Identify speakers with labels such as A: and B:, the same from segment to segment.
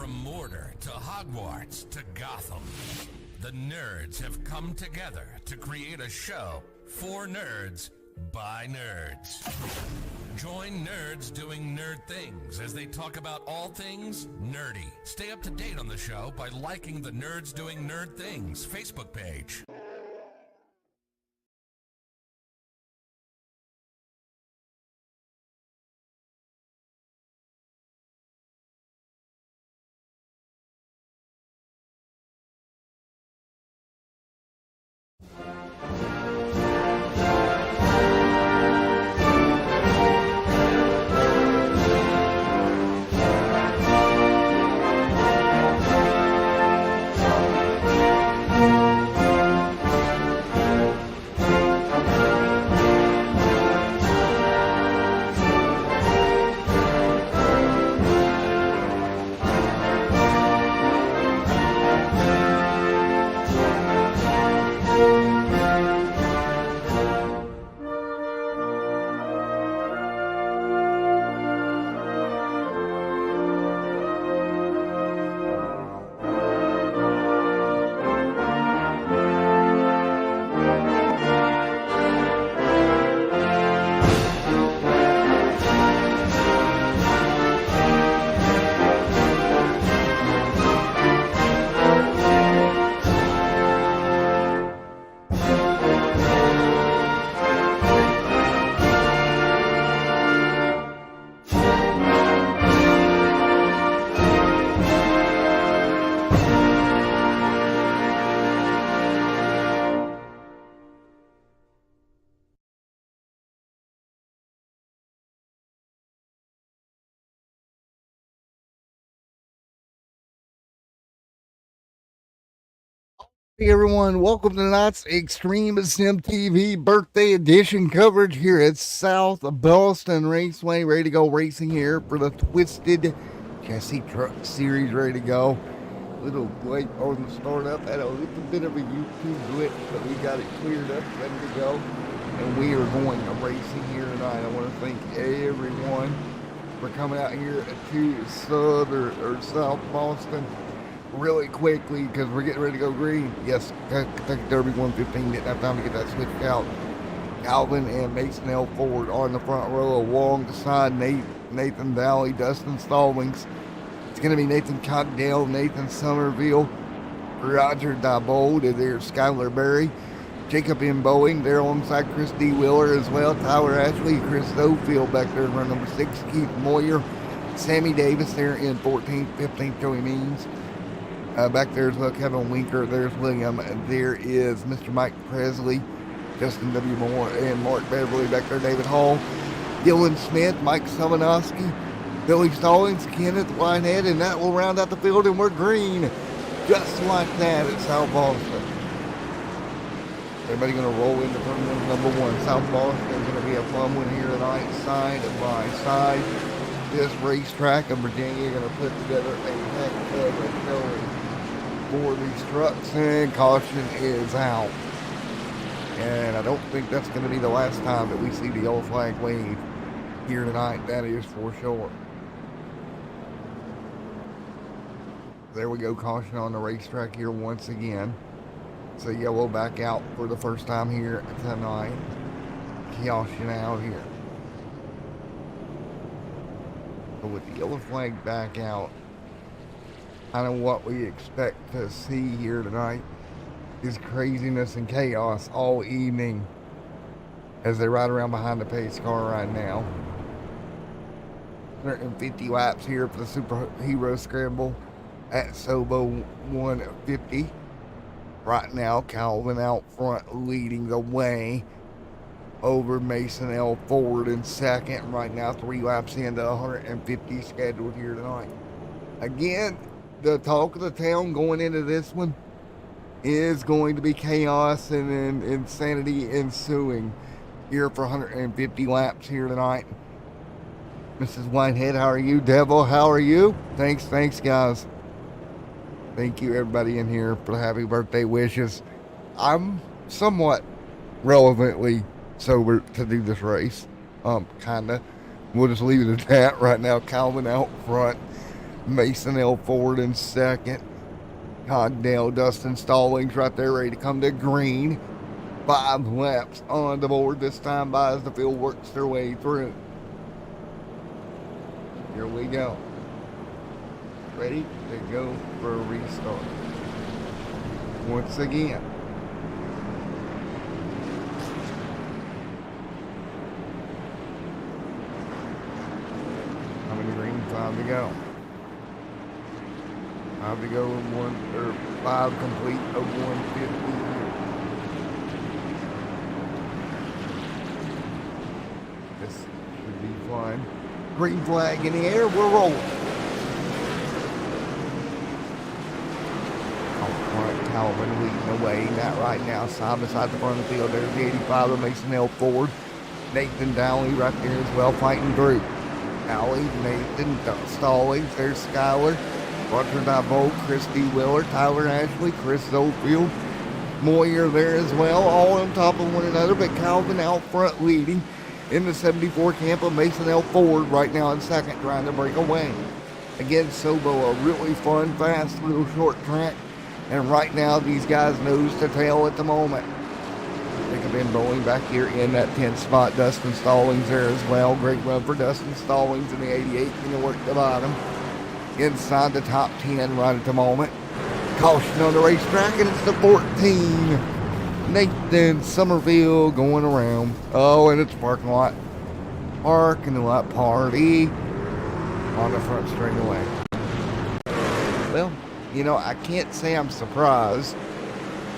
A: From Mordor to Hogwarts to Gotham, the nerds have come together to create a show for nerds by nerds. Join nerds doing nerd things as they talk about all things nerdy. Stay up to date on the show by liking the Nerds Doing Nerd Things Facebook page.
B: Hey everyone, welcome to tonight's Extreme Sim TV birthday edition coverage here at South Boston Raceway. Ready to go racing here for the Twisted Chassis Truck Series. Ready to go. Little late on the startup. Had a little bit of a YouTube glitch, but we got it cleared up, ready to go. And we are going to racing here tonight. I want to thank everyone for coming out here to South Boston really quickly because we're getting ready to go green. Yes, Kentucky Derby 115 didn't have time to get that switched out. Calvin and Mason L. Ford on the front row alongside Nathan Valley, Dustin Stallings. It's going to be Nathan Cockdale, Nathan Somerville, Roger Diebold, and there's Skylar Berry, Jacob M. Boeing there alongside Chris D. Wheeler as well, Tyler Ashley, Chris Ofield back there in run number 6, Keith Moyer, Sammy Davis there in 14th, 15th, Joey Means. Back there as well, Kevin Winker, there's William, and there is Mr. Mike Presley, Justin W. Moore, and Mark Beverly. Back there, David Hall, Dylan Smith, Mike Samanowski, Billy Stallings, Kenneth Whitehead, and that will round out the field, and we're green, just like that at South Boston. Everybody going to roll into turn number 1. South Boston is going to be a fun one here tonight, side by side. This racetrack in Virginia going to put together a heck of a showing for these trucks, and caution is out. And I don't think that's going to be the last time that we see the yellow flag wave here tonight. That is for sure. There we go, caution on the racetrack here once again. So yellow back out for the first time here tonight. Caution out here. So with the yellow flag back out, kind of what we expect to see here tonight is craziness and chaos all evening as they ride around behind the pace car right now. 150 laps here for the Superhero Scramble at Sobo 150. Right now, Calvin out front leading the way over Mason L. Ford in second. Right now, 3 laps into 150 scheduled here tonight. Again, the talk of the town going into this one is going to be chaos and insanity ensuing here for 150 laps here tonight. Mrs. Whitehead, how are you? Devil, how are you? Thanks guys. Thank you everybody in here for the happy birthday wishes. I'm somewhat relevantly sober to do this race. Kinda. We'll just leave it at that right now. Calvin out front. Mason L. Ford in second. Cogdale, Dustin Stallings right there ready to come to green. 5 laps on the board this time by as the field works their way through. Here we go. Ready to go for a restart. Once again. How many green? 5 to go. 5 to go in 5 complete of 150. This should be fun. Green flag in the air, we're rolling. Calvin leading the way. That right now, side by side the front of the field. There's the 85 of Mason L. Ford. Nathan Dowley right there as well, fighting through. Dowley, Nathan Stallings. There's Skyler. Roger Divolt, Christy Wheeler, Tyler Ashley, Chris Zofield. Moyer there as well, all on top of one another, but Calvin out front leading in the 74 camp of Mason L. Ford right now in second, trying to break away. Again, Sobo, a really fun, fast, little short track. And right now, these guys nose to tail at the moment. They have been bowling back here in that 10th spot. Dustin Stallings there as well. Great run for Dustin Stallings in the 88. Going to work the bottom. Inside the top 10 right at the moment. Caution on the racetrack, and it's the 14. Nathan Somerville going around. Oh, and it's parking lot. Parking lot party on the front straightaway. Well, you know, I can't say I'm surprised.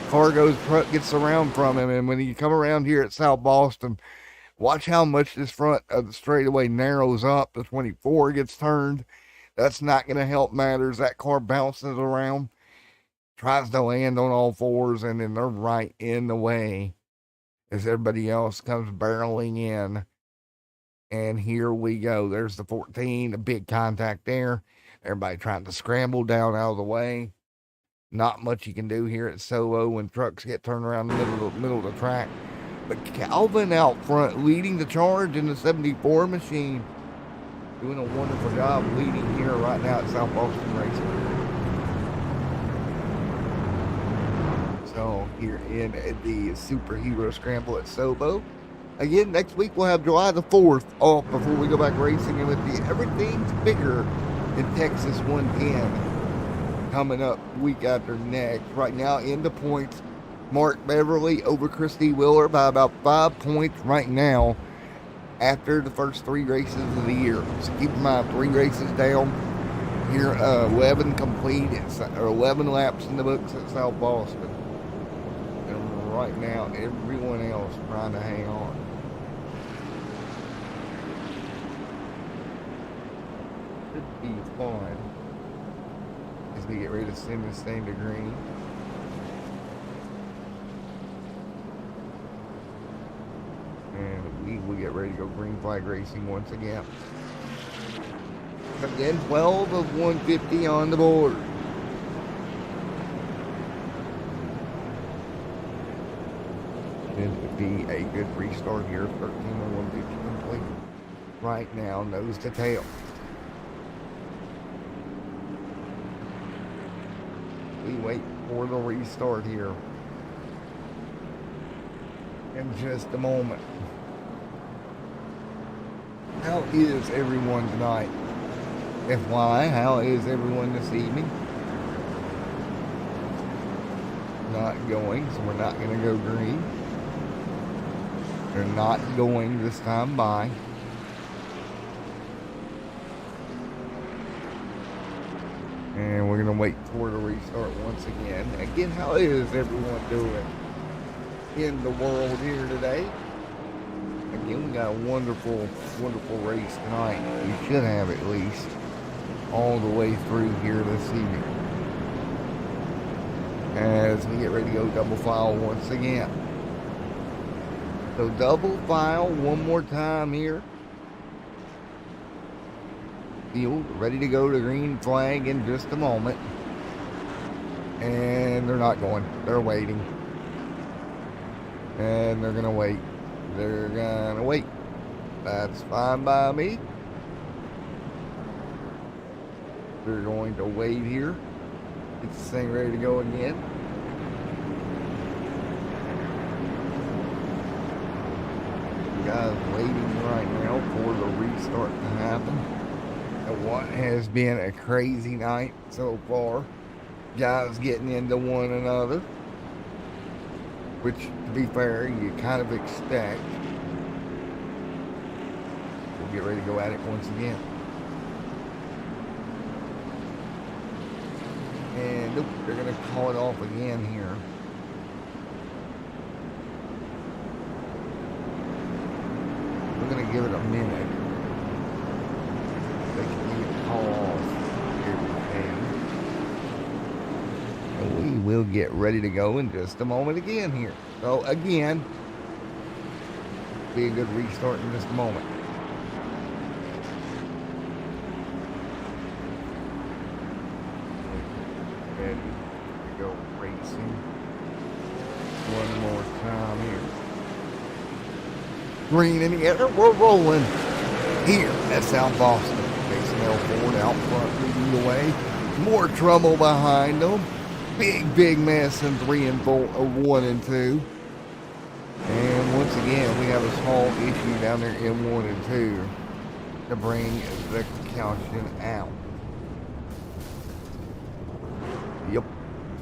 B: Fargo's front gets around from him, and when you come around here at South Boston, watch how much this front of the straightaway narrows up. The 24 gets turned. That's not going to help matters. That car bounces around, tries to land on all fours, and then they're right in the way as everybody else comes barreling in. And here we go. There's the 14, a big contact there. Everybody trying to scramble down out of the way. Not much you can do here at Solo when trucks get turned around the middle of the track. But Calvin out front leading the charge in the 74 machine. Doing a wonderful job leading here right now at South Boston Racing. So here in the Superhero Scramble at Sobo. Again, next week we'll have July the 4th off before we go back racing. And with the Everything's Bigger in Texas 110 coming up week after next. Right now in the points, Mark Beverly over Christy Wheeler by about 5 points right now after the first 3 races of the year. So keep in mind, 3 races down here, 11 complete, or 11 laps in the books at South Boston. And right now, everyone else trying to hang on. Should be fun as we get ready to send this thing to green. And we will get ready to go green flag racing once again. Again, 12 of 150 on the board. It would be a good restart here. 13 of 150 complete. Right now, nose to tail. We wait for the restart here in just a moment. How is everyone tonight? FYI, how is everyone this evening? Not going, so we're not going to go green. They're not going this time by. And we're going to wait for the restart once again. Again, how is everyone doing in the world here today? Again, we got a wonderful, wonderful race tonight. We should have at least all the way through here this evening. As we get ready to go double file once again. So double file one more time here. Field ready to go to green flag in just a moment. And they're not going. They're waiting. And they're going to wait. They're going to wait. That's fine by me. We're going to wait here. Get this thing ready to go again. Guys waiting right now for the restart to happen. And what has been a crazy night so far. Guys getting into one another, which, to be fair, you kind of expect. We'll get ready to go at it once again. And nope, they're going to call it off again here. We're going to give it a minute. They can call off everything. And we will get ready to go in just a moment again here. So again, be a good restart in just a moment. Ready to go racing one more time here. Green in the air, we're rolling here at South Boston. Mason L. Ford out front leading the way. More trouble behind them. Big mess in 3 and 4, 1 and 2. And once again, we have a small issue down there in 1 and 2 to bring the caution out. Yep.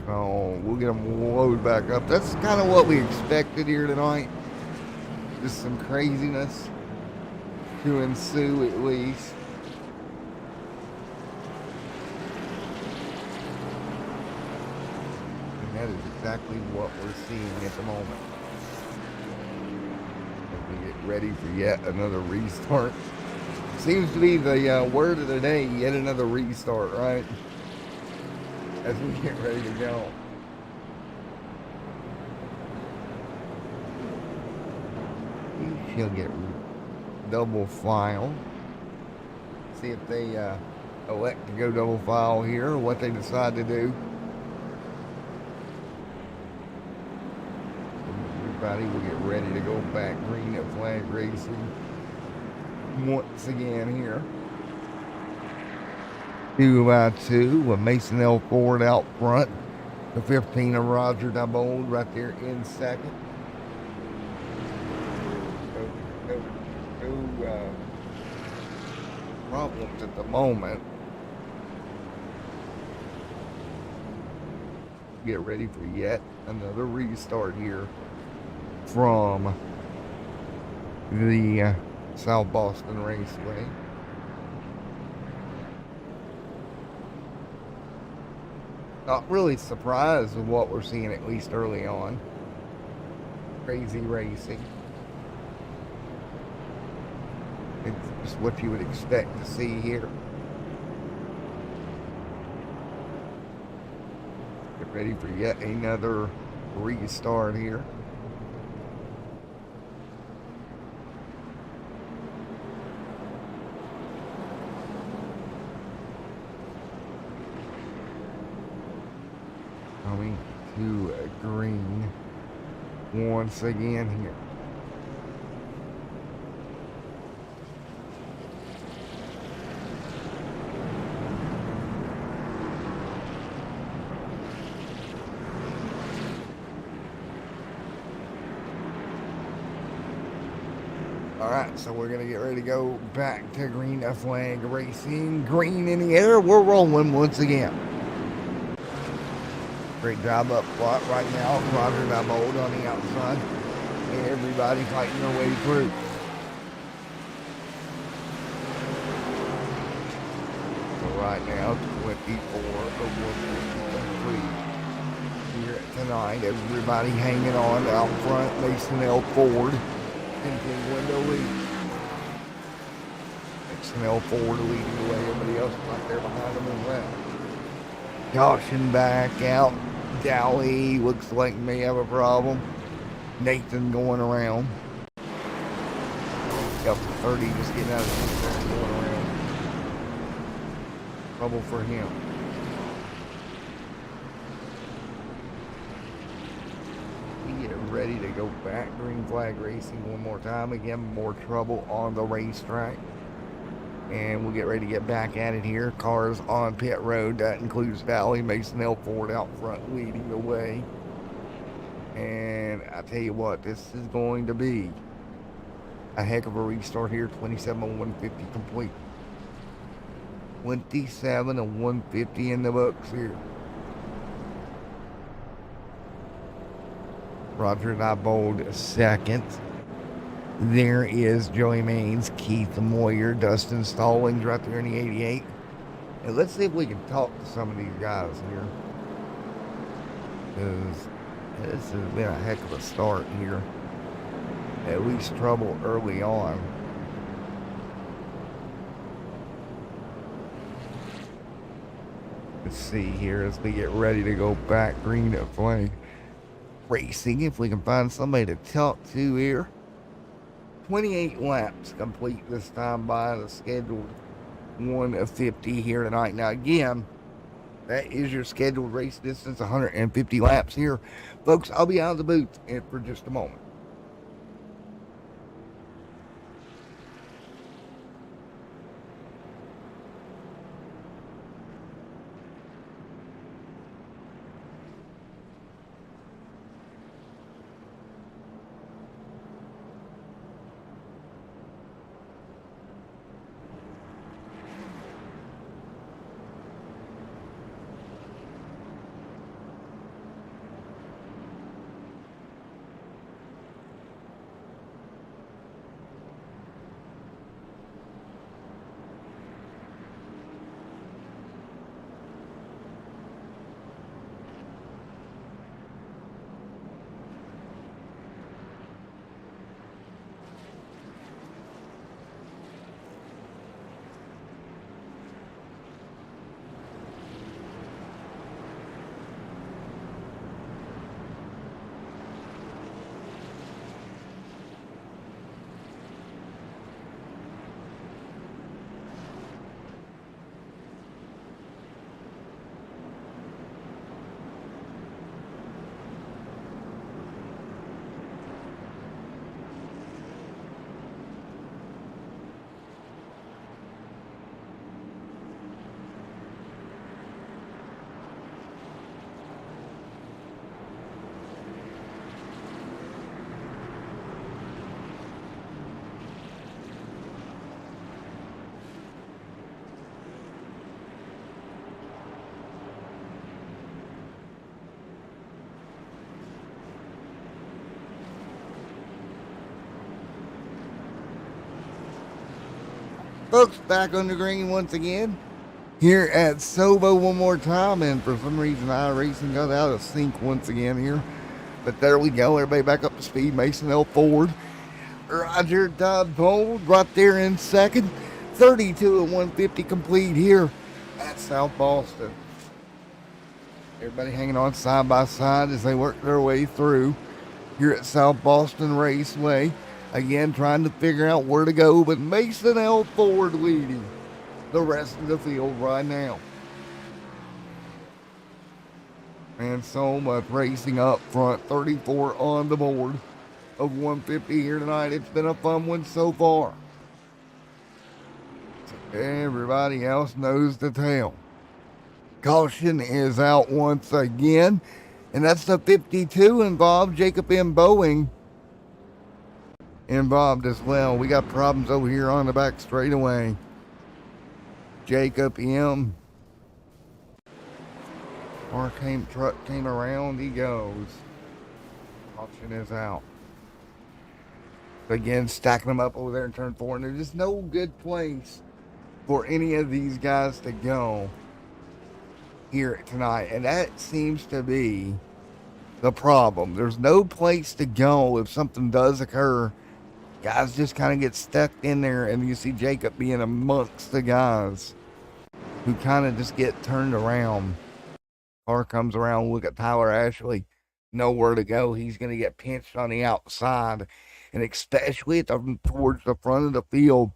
B: So we'll get them loaded back up. That's kind of what we expected here tonight. Just some craziness to ensue at least. And that is exactly what we're seeing at the moment. As we get ready for yet another restart. Seems to be the word of the day, yet another restart, right? As we get ready to go. He'll get double file. See if they elect to go double file here or what they decide to do. Everybody will get ready to go back green at flag racing once again here. 2 by 2 with Mason L. Ford out front. The 15 of Roger Dabold right there in second. No problems at the moment. Get ready for yet another restart here from the South Boston Raceway. Not really surprised with what we're seeing, at least early on. Crazy racing. It's just what you would expect to see here. Get ready for yet another restart here. Coming to a green once again here. Alright, so we're going to get ready to go back to green flag racing. Green in the air, we're rolling once again. Great job up front right now. Roger Dabold on the outside. And everybody fighting their way through. So right now, 24 of 153 here tonight. Everybody hanging on out front. Mason L. Ford. Window lead. Mason L. Ford leading the way. Everybody else right there behind them as well. Caution back out. Dowley looks like may have a problem. Nathan going around. Got 30 just getting out of the and going around. Trouble for him. We get ready to go back green flag racing one more time. Again, more trouble on the racetrack. And we'll get ready to get back at it here. Cars on pit road. That includes Valley. Mason L. Ford out front leading the way. And I tell you what, this is going to be a heck of a restart here. 27 on 150 complete. 27 on 150 in the books here. Roger Diebold second. There is Joey Maines, Keith Moyer, Dustin Stallings right there in the 88. And let's see if we can talk to some of these guys here. Because this has been a heck of a start here. At least trouble early on. Let's see here as we get ready to go back green at flag racing. If we can find somebody to talk to here. 28 laps complete this time by the scheduled 150 here tonight. Now again, that is your scheduled race distance, 150 laps here. Folks, I'll be out of the booth for just a moment. Folks, back on the green once again here at Sobo one more time, and for some reason iRacing got out of sync once again here, but there we go. Everybody back up to speed. Mason L. Ford, Roger Diebold right there in second. 32 and 150 complete here at South Boston. Everybody hanging on side by side as they work their way through here at South Boston Raceway. Again, trying to figure out where to go, but Mason L. Ford leading the rest of the field right now. And so much racing up front. 34 on the board of 150 here tonight. It's been a fun one so far. Everybody else knows the tale. Caution is out once again, and that's the 52 involved. Jacob M. Boeing involved as well. We got problems over here on the back straightaway. Jacob M. Truck came around, he goes. Caution is out. Again, stacking them up over there in turn 4, and there's just no good place for any of these guys to go here tonight, and that seems to be the problem. There's no place to go if something does occur. Guys just kind of get stuck in there, and you see Jacob being amongst the guys who kind of just get turned around. Car comes around, look at Tyler Ashley, nowhere to go. He's going to get pinched on the outside, and especially towards the front of the field,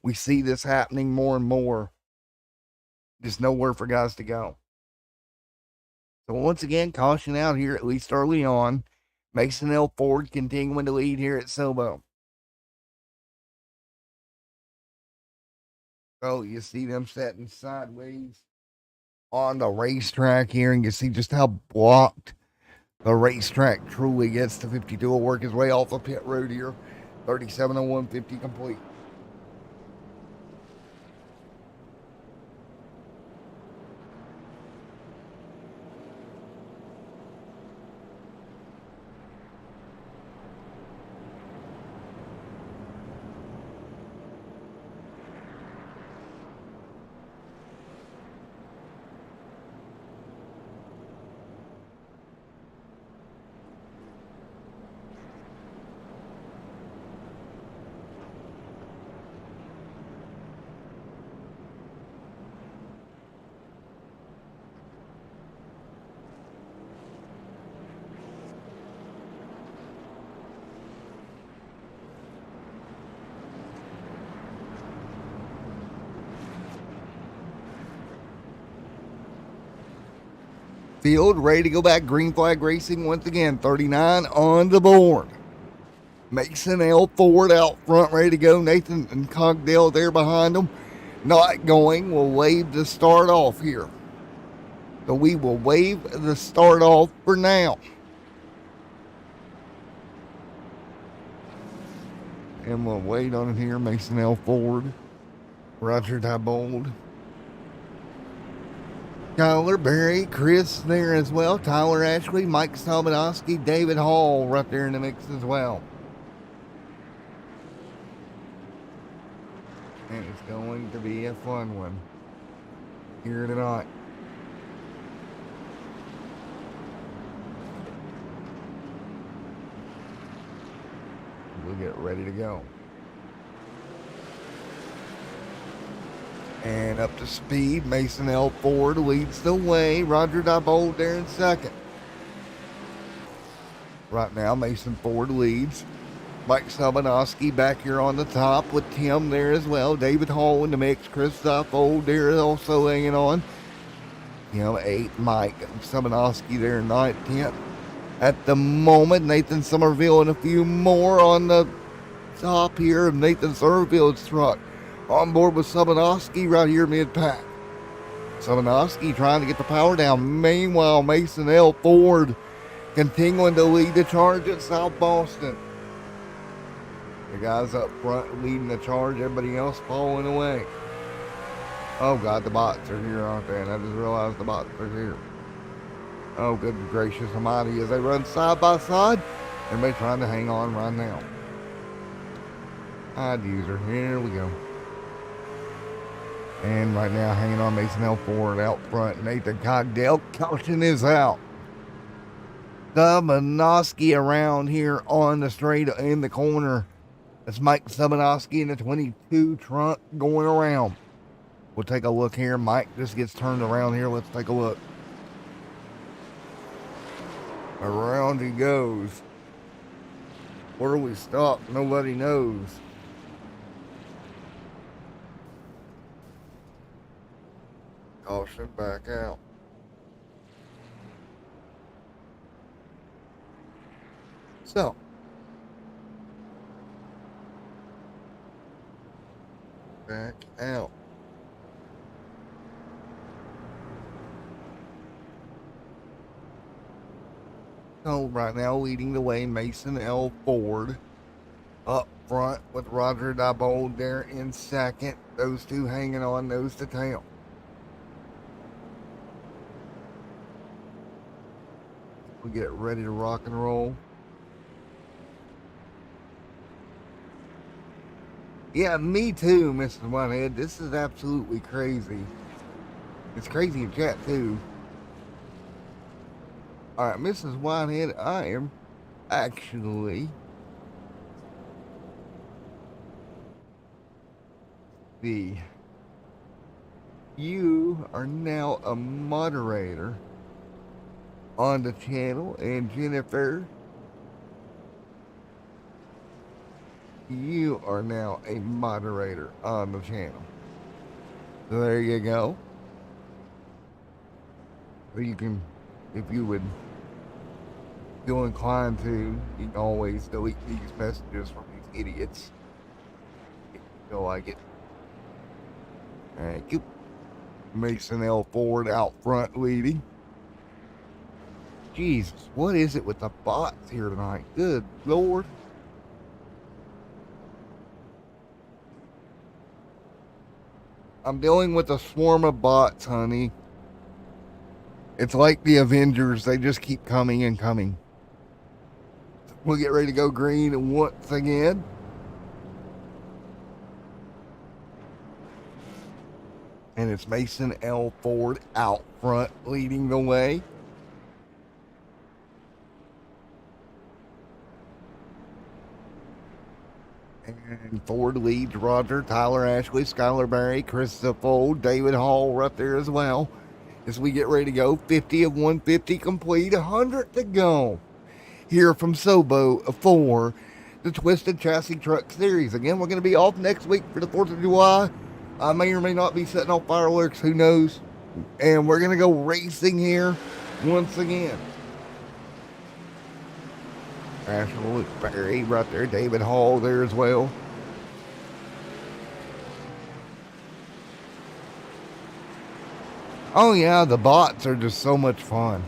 B: we see this happening more and more. Just nowhere for guys to go. So once again, caution out here, at least early on. Mason L. Ford continuing to lead here at Sobo. So you see them setting sideways on the racetrack here, and you see just how blocked the racetrack truly gets. The 52 will work his way off the pit road here. 37:01:50 complete. Field ready to go back. Green flag racing once again. 39 on the board. Mason L. Ford out front, ready to go. Nathan and Cogdale there behind them. Not going. We'll wave the start off here. So we will wave the start off for now. And we'll wait on it here. Mason L. Ford. Roger Diebold. Tyler Berry, Chris there as well. Tyler Ashley, Mike Salmanowski, David Hall right there in the mix as well. And it's going to be a fun one here tonight. We'll get ready to go. And up to speed, Mason L. Ford leads the way. Roger Diebold there in second. Right now, Mason Ford leads. Mike Salmanowski back here on the top with Tim there as well. David Hall in the mix. Chris Diebold there also hanging on. Tim 8, Mike Salmanowski there 9th, 10th. At the moment, Nathan Somerville and a few more on the top here of Nathan Somerville's truck. On board with Salmanowski right here mid-pack. Salmanowski trying to get the power down. Meanwhile, Mason L. Ford continuing to lead the charge at South Boston. The guys up front leading the charge, everybody else following away. Oh God, the bots are here, aren't they? And I just realized the bots are here. Oh, good gracious almighty, as they run side by side. Everybody trying to hang on right now. Hide user, here we go. And right now, hanging on Mason L. Ford out front. Nathan Cogdale, caution is out. Salmanowski around here on the straight in the corner. That's Mike Salmanowski in the 22 trunk going around. We'll take a look here. Mike just gets turned around here. Let's take a look. Around he goes. Where do we stop? Nobody knows. Caution back out. So, back out. So right now leading the way, Mason L. Ford up front with Roger Diebold there in second. Those two hanging on nose to tail. We get ready to rock and roll. Yeah, me too, Mrs. Whitehead. This is absolutely crazy. It's crazy in chat too. Alright, Mrs. Whitehead, I am actually you are now a moderator on the channel, and Jennifer, you are now a moderator on the channel. So there you go. So you can, if you would feel inclined to, you can always delete these messages from these idiots if you feel like it. Thank you. Mason L. Ford out front leading. Jesus, what is it with the bots here tonight? Good Lord. I'm dealing with a swarm of bots, honey. It's like the Avengers. They just keep coming and coming. We'll get ready to go green once again. And it's Mason L. Ford out front leading the way. And Ford leads Roger, Tyler Ashley, Skylar Barry, Chris Fold, David Hall right there as well. As we get ready to go, 50 of 150 complete, 100 to go. Here from Sobo for the Twisted Chassis Truck Series. Again, we're going to be off next week for the 4th of July. I may or may not be setting off fireworks, who knows. And we're going to go racing here once again. Ashley Barry right there, David Hall there as well. Oh yeah, the bots are just so much fun.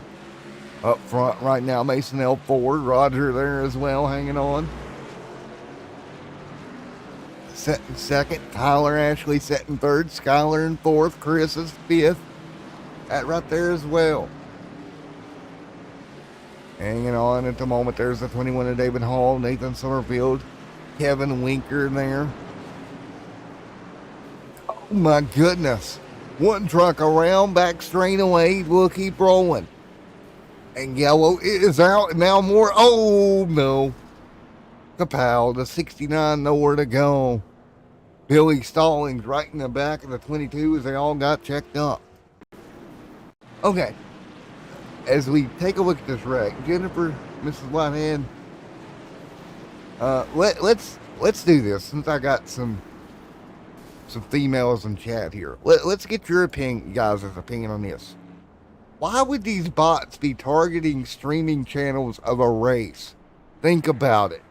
B: Up front right now, Mason L. Ford, Roger there as well, hanging on. Setting second, Tyler Ashley setting third, Skylar in fourth, Chris is fifth. That right there as well. Hanging on at the moment, there's the 21 of David Hall, Nathan Summerfield, Kevin Winker there. Oh my goodness. One truck around, back strain away, we'll keep rolling. And yellow is out, and now more, oh no. Kapow, the 69, nowhere to go. Billy Stallings right in the back of the 22 as they all got checked up. Okay. As we take a look at this wreck, Jennifer, Mrs. Whitehead, let's do this since I got some females in chat here. Let's get your opinion, guys' opinion on this. Why would these bots be targeting streaming channels of a race? Think about it.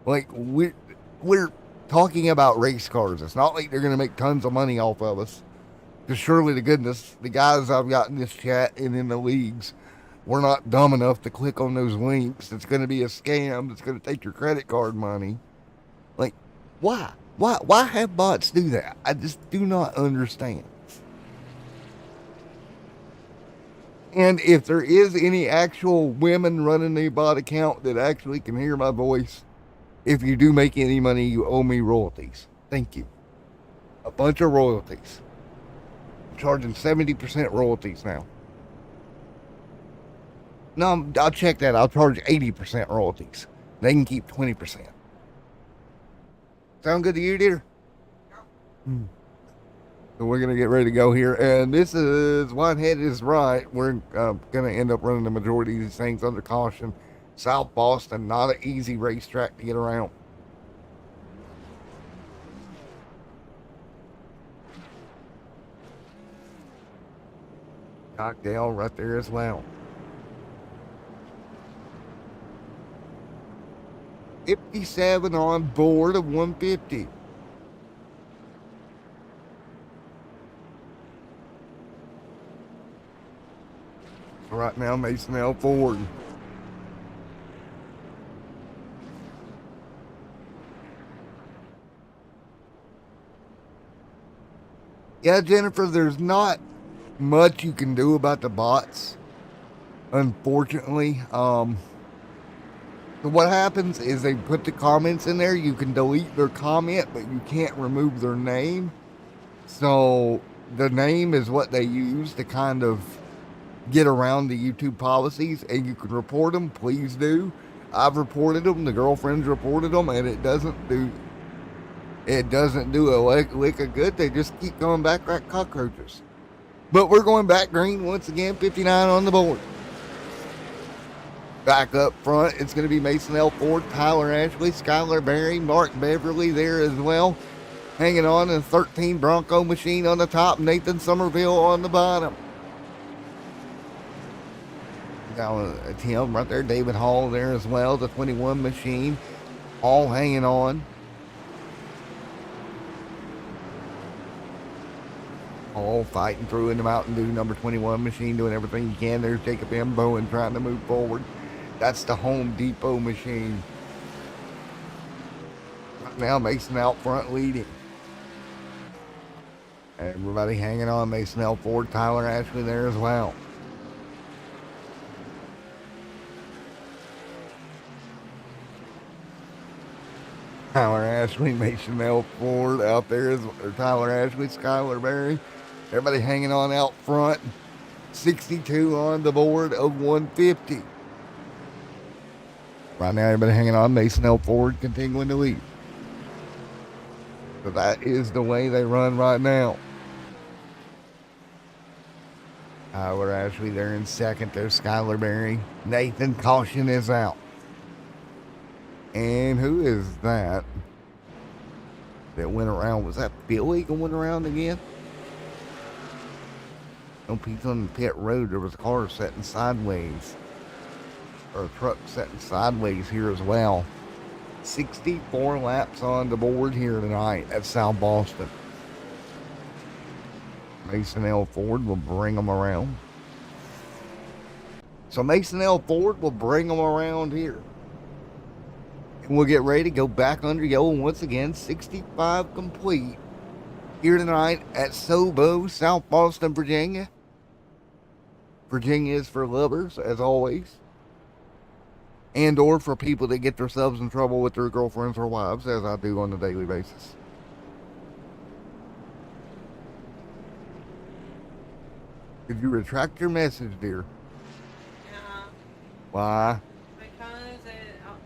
B: Like we're talking about race cars. It's not like they're gonna make tons of money off of us. Because surely to goodness, the guys I've got in this chat and in the leagues, we're not dumb enough to click on those links. It's going to be a scam. That's going to take your credit card money. Like, why? Why have bots do that? I just do not understand. And if there is any actual women running the bot account that actually can hear my voice, if you do make any money, you owe me royalties. Thank you. A bunch of royalties. Charging 70% royalties now. No, I'll check that. I'll charge 80% royalties. They can keep 20%. Sound good to you, dear? Yeah. So we're going to get ready to go here. And this is, Whitehead is right. We're going to end up running the majority of these things under caution. South Boston, not an easy racetrack to get around. Cocktail right there as well. 57 on board of 150. Right now, Mason L. Ford. Yeah, Jennifer, there's not much you can do about the bots, unfortunately. So what happens is they put the comments in there. You can delete their comment, but you can't remove their name. So the name is what they use to kind of get around the YouTube policies, and you can report them. Please do. I've reported them. The girlfriends reported them, and it doesn't do a lick of good. They just keep going back like cockroaches. But we're going back green once again. 59 on the board. Back up front, it's going to be Mason L. Ford, Tyler Ashley, Skylar Barry, Mark Beverly there as well. Hanging on in 13 Bronco machine on the top, Nathan Somerville on the bottom. Got Tim right there, David Hall there as well, the 21 machine, all hanging on. all fighting through in the Mountain Dew number 21 machine, doing everything you can. There's Jacob M. Bowen trying to move forward. That's the Home Depot machine. Right now, Mason out front leading. Everybody hanging on. Mason L. Ford, Tyler Ashley there as well. Tyler Ashley, Mason L. Ford out there is Tyler Ashley, Skylar Berry. Everybody hanging on out front. 62 on the board of 150. Right now, everybody hanging on. Mason L. Ford continuing to lead. So that is the way they run right now. Tyler Ashley there in second. There's Skylar Berry. Nathan Caution is out. And who is that went around? Was that Billy going around again? No, he's on the pit road. There was a car setting sideways. Or a truck setting sideways here as well. 64 laps on the board here tonight at South Boston. Mason L. Ford will bring them around. So Mason L. Ford will bring them around here. And we'll get ready to go back under yellow once again. 65 complete here tonight at Sobo, South Boston, Virginia. Virginia is for lovers, as always. And or for people that get themselves in trouble with their girlfriends or wives, as I do on a daily basis. Did you retract your message, dear?
C: Yeah.
B: Why?
C: Because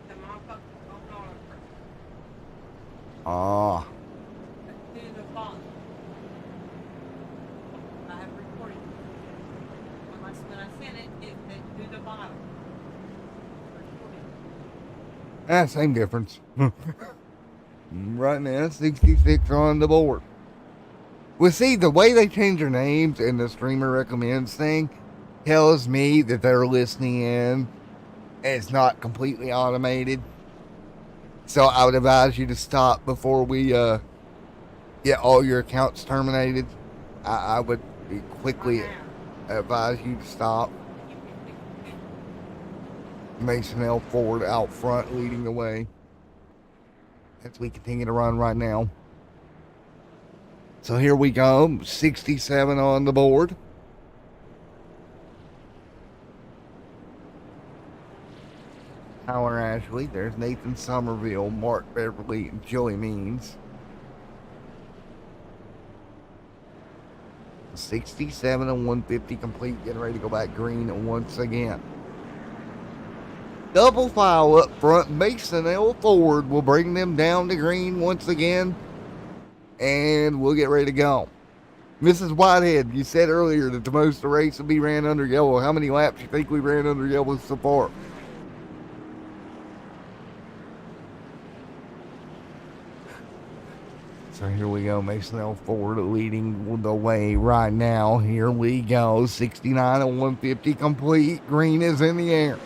C: the mop-up on
B: Ah.
C: to the bottom. I have recorded it. When I sent it, it said to the bottom.
B: Same difference. Right now, 66 on the board. Well, see, the way they change their names and the streamer recommends thing tells me that they're listening in and it's not completely automated. So I would advise you to stop before we get all your accounts terminated. I would quickly advise you to stop. Mason L. Ford out front leading the way as we continue to run right now. So here we go, 67 on the board. Tyler Ashley, there's Nathan Somerville, Mark Beverly, and Joey Means. 67 and 150 complete, getting ready to go back green once again. Double file up front, Mason L. Ford will bring them down to green once again. And we'll get ready to go. Mrs. Whitehead, you said earlier that the most of the race will be ran under yellow. How many laps do you think we ran under yellow so far? So here we go. Mason L. Ford leading the way right now. Here we go. 69 and 150 complete. Green is in the air.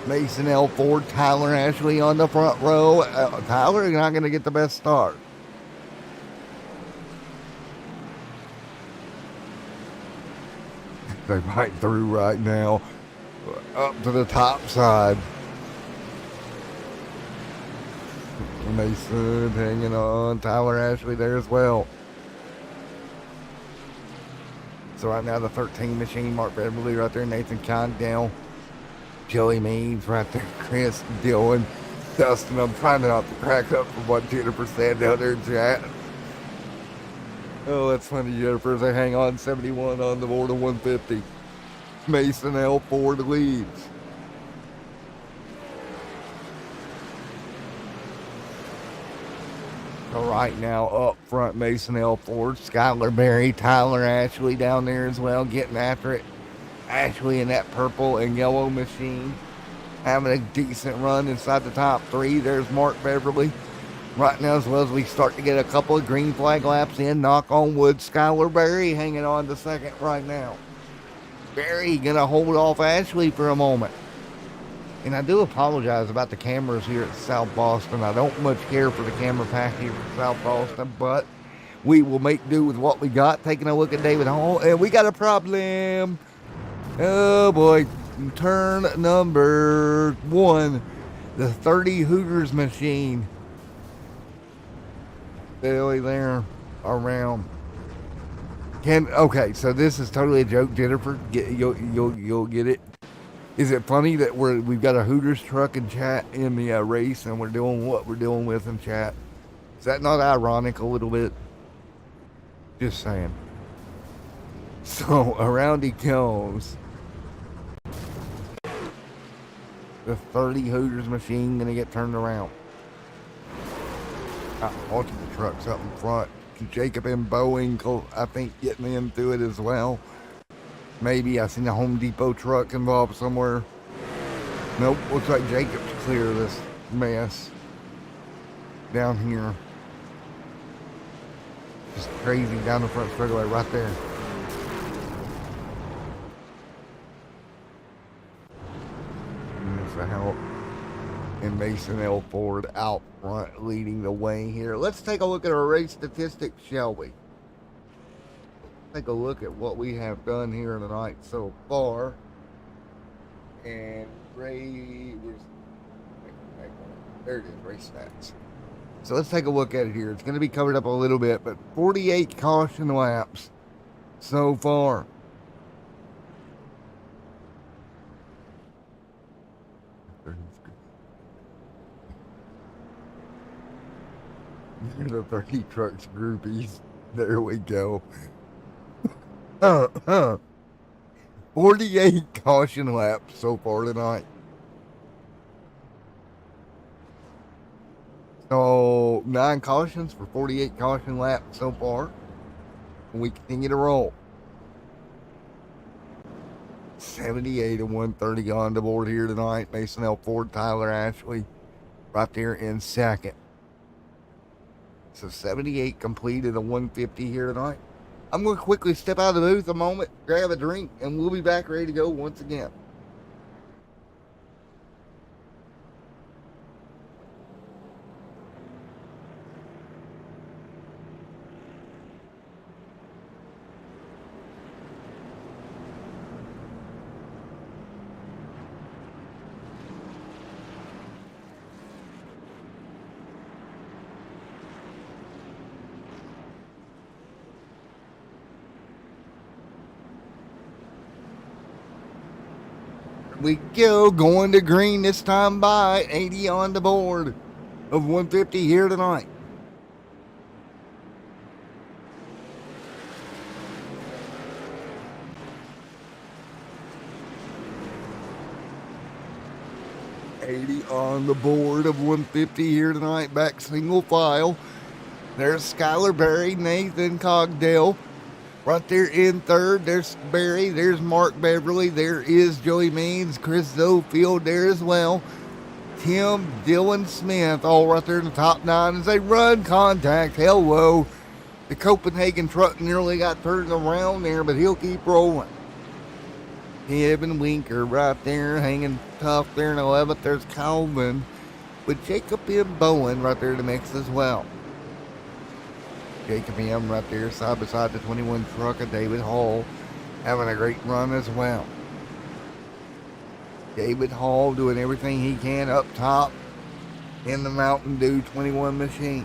B: Mason L. Ford, Tyler Ashley on the front row. Tyler is not going to get the best start. They fight through right now. Up to the top side. Mason hanging on. Tyler Ashley there as well. So right now the 13 machine, Mark Beverly right there. Nathan Condell. Joey Means right there, Chris, Dylan, Dustin. I'm trying not to crack up for what Jennifer said down there in chat. Oh, that's funny, Jennifer. They hang on 71 on the board of 150. Mason L. Ford leads. So right now up front, Mason L. Ford, Skylar Berry, Tyler Ashley down there as well, getting after it. Ashley in that purple and yellow machine having a decent run inside the top three. There's Mark Beverly right now, as well as we start to get a couple of green flag laps in. Knock on wood. Skylar Berry hanging on to second right now. Berry gonna hold off Ashley for a moment. And I do apologize about the cameras here at South Boston. I don't much care for the camera package at South Boston, but we will make do with what we got. Taking a look at David Hall, and we got a problem. Oh boy, turn number 1, the 30 Hooters machine. Really there around. Okay, so this is totally a joke, Jennifer. You'll get it. Is it funny that we've got a Hooters truck in chat in the race, and we're doing what we're dealing with in chat? Is that not ironic a little bit? Just saying. So around he comes. The 30 Hooters machine gonna get turned around. Multiple trucks up in front. Jacob and Boeing, I think, getting into it as well. Maybe I seen a Home Depot truck involved somewhere. Nope, looks like Jacob's clear of this mess down here. Just crazy down the front straightaway right there. So how and Mason L. Ford out front leading the way here. Let's take a look at our race statistics, shall we? Take a look at what we have done here tonight so far. And there it is, race stats. So let's take a look at it here. It's going to be covered up a little bit, but 48 caution laps so far. The 30 trucks groupies. There we go. 48 caution laps so far tonight. So 9 cautions for 48 caution laps so far. We continue to roll. 78 and 130 on the board here tonight. Mason L. Ford, Tyler Ashley right there in second. So 78 completed a 150 here tonight. I'm going to quickly step out of the booth a moment, grab a drink, and we'll be back ready to go once again. We go, going to green this time by 80 on the board of 150 here tonight. On the board of 150 here tonight, back single file. There's Skylar Berry, Nathan Cogdale. Right there in third, there's Barry, there's Mark Beverly, there is Joey Means, Chris Zofield there as well. Tim, Dylan Smith, all right there in the top 9 as they run contact. Hello. The Copenhagen truck nearly got turned around there, but he'll keep rolling. Kevin Winker right there, hanging tough there in 11th. There's Calvin with Jacob M. Bowen right there in the mix as well. Jacob M. right there side by side the 21 truck of David Hall having a great run as well. David Hall doing everything he can up top in the Mountain Dew 21 machine.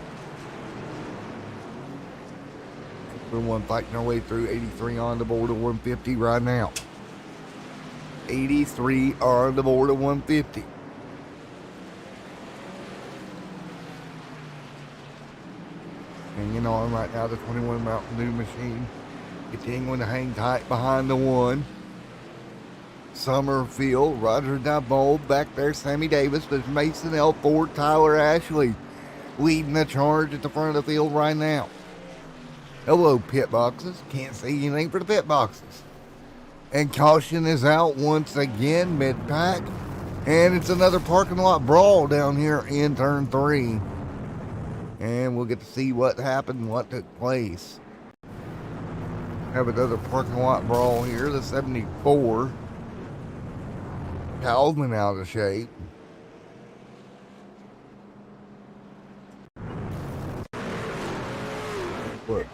B: We're one fighting our way through 83 on the board of 150 right now. 83 on the board of 150. Hanging on right now, the 21 Mountain Dew machine. Continuing to hang tight behind the 1. Summerfield, Roger Diebold back there, Sammy Davis. There's Mason L. Ford, Tyler Ashley leading the charge at the front of the field right now. Hello, pit boxes. Can't see anything for the pit boxes. And caution is out once again, mid-pack. And it's another parking lot brawl down here in turn 3. And we'll get to see what happened, what took place. Have another parking lot brawl here. The 74. Calvin out of shape. Look.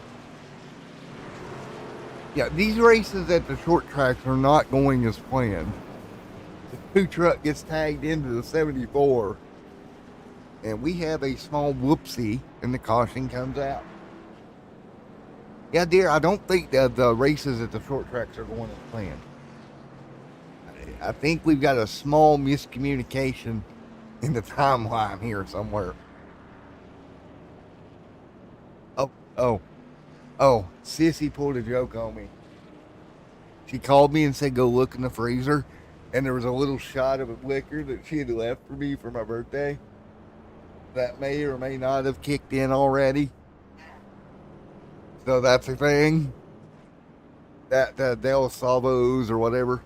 B: Yeah, these races at the short tracks are not going as planned. The food truck gets tagged into the 74, and we have a small whoopsie, and the caution comes out. Yeah, dear, I don't think that the races at the short tracks are going as planned. I think we've got a small miscommunication in the timeline here somewhere. Oh, Sissy pulled a joke on me. She called me and said, go look in the freezer. And there was a little shot of a liquor that she had left for me for my birthday. That may or may not have kicked in already. So that's a thing. That Del Salvo's or whatever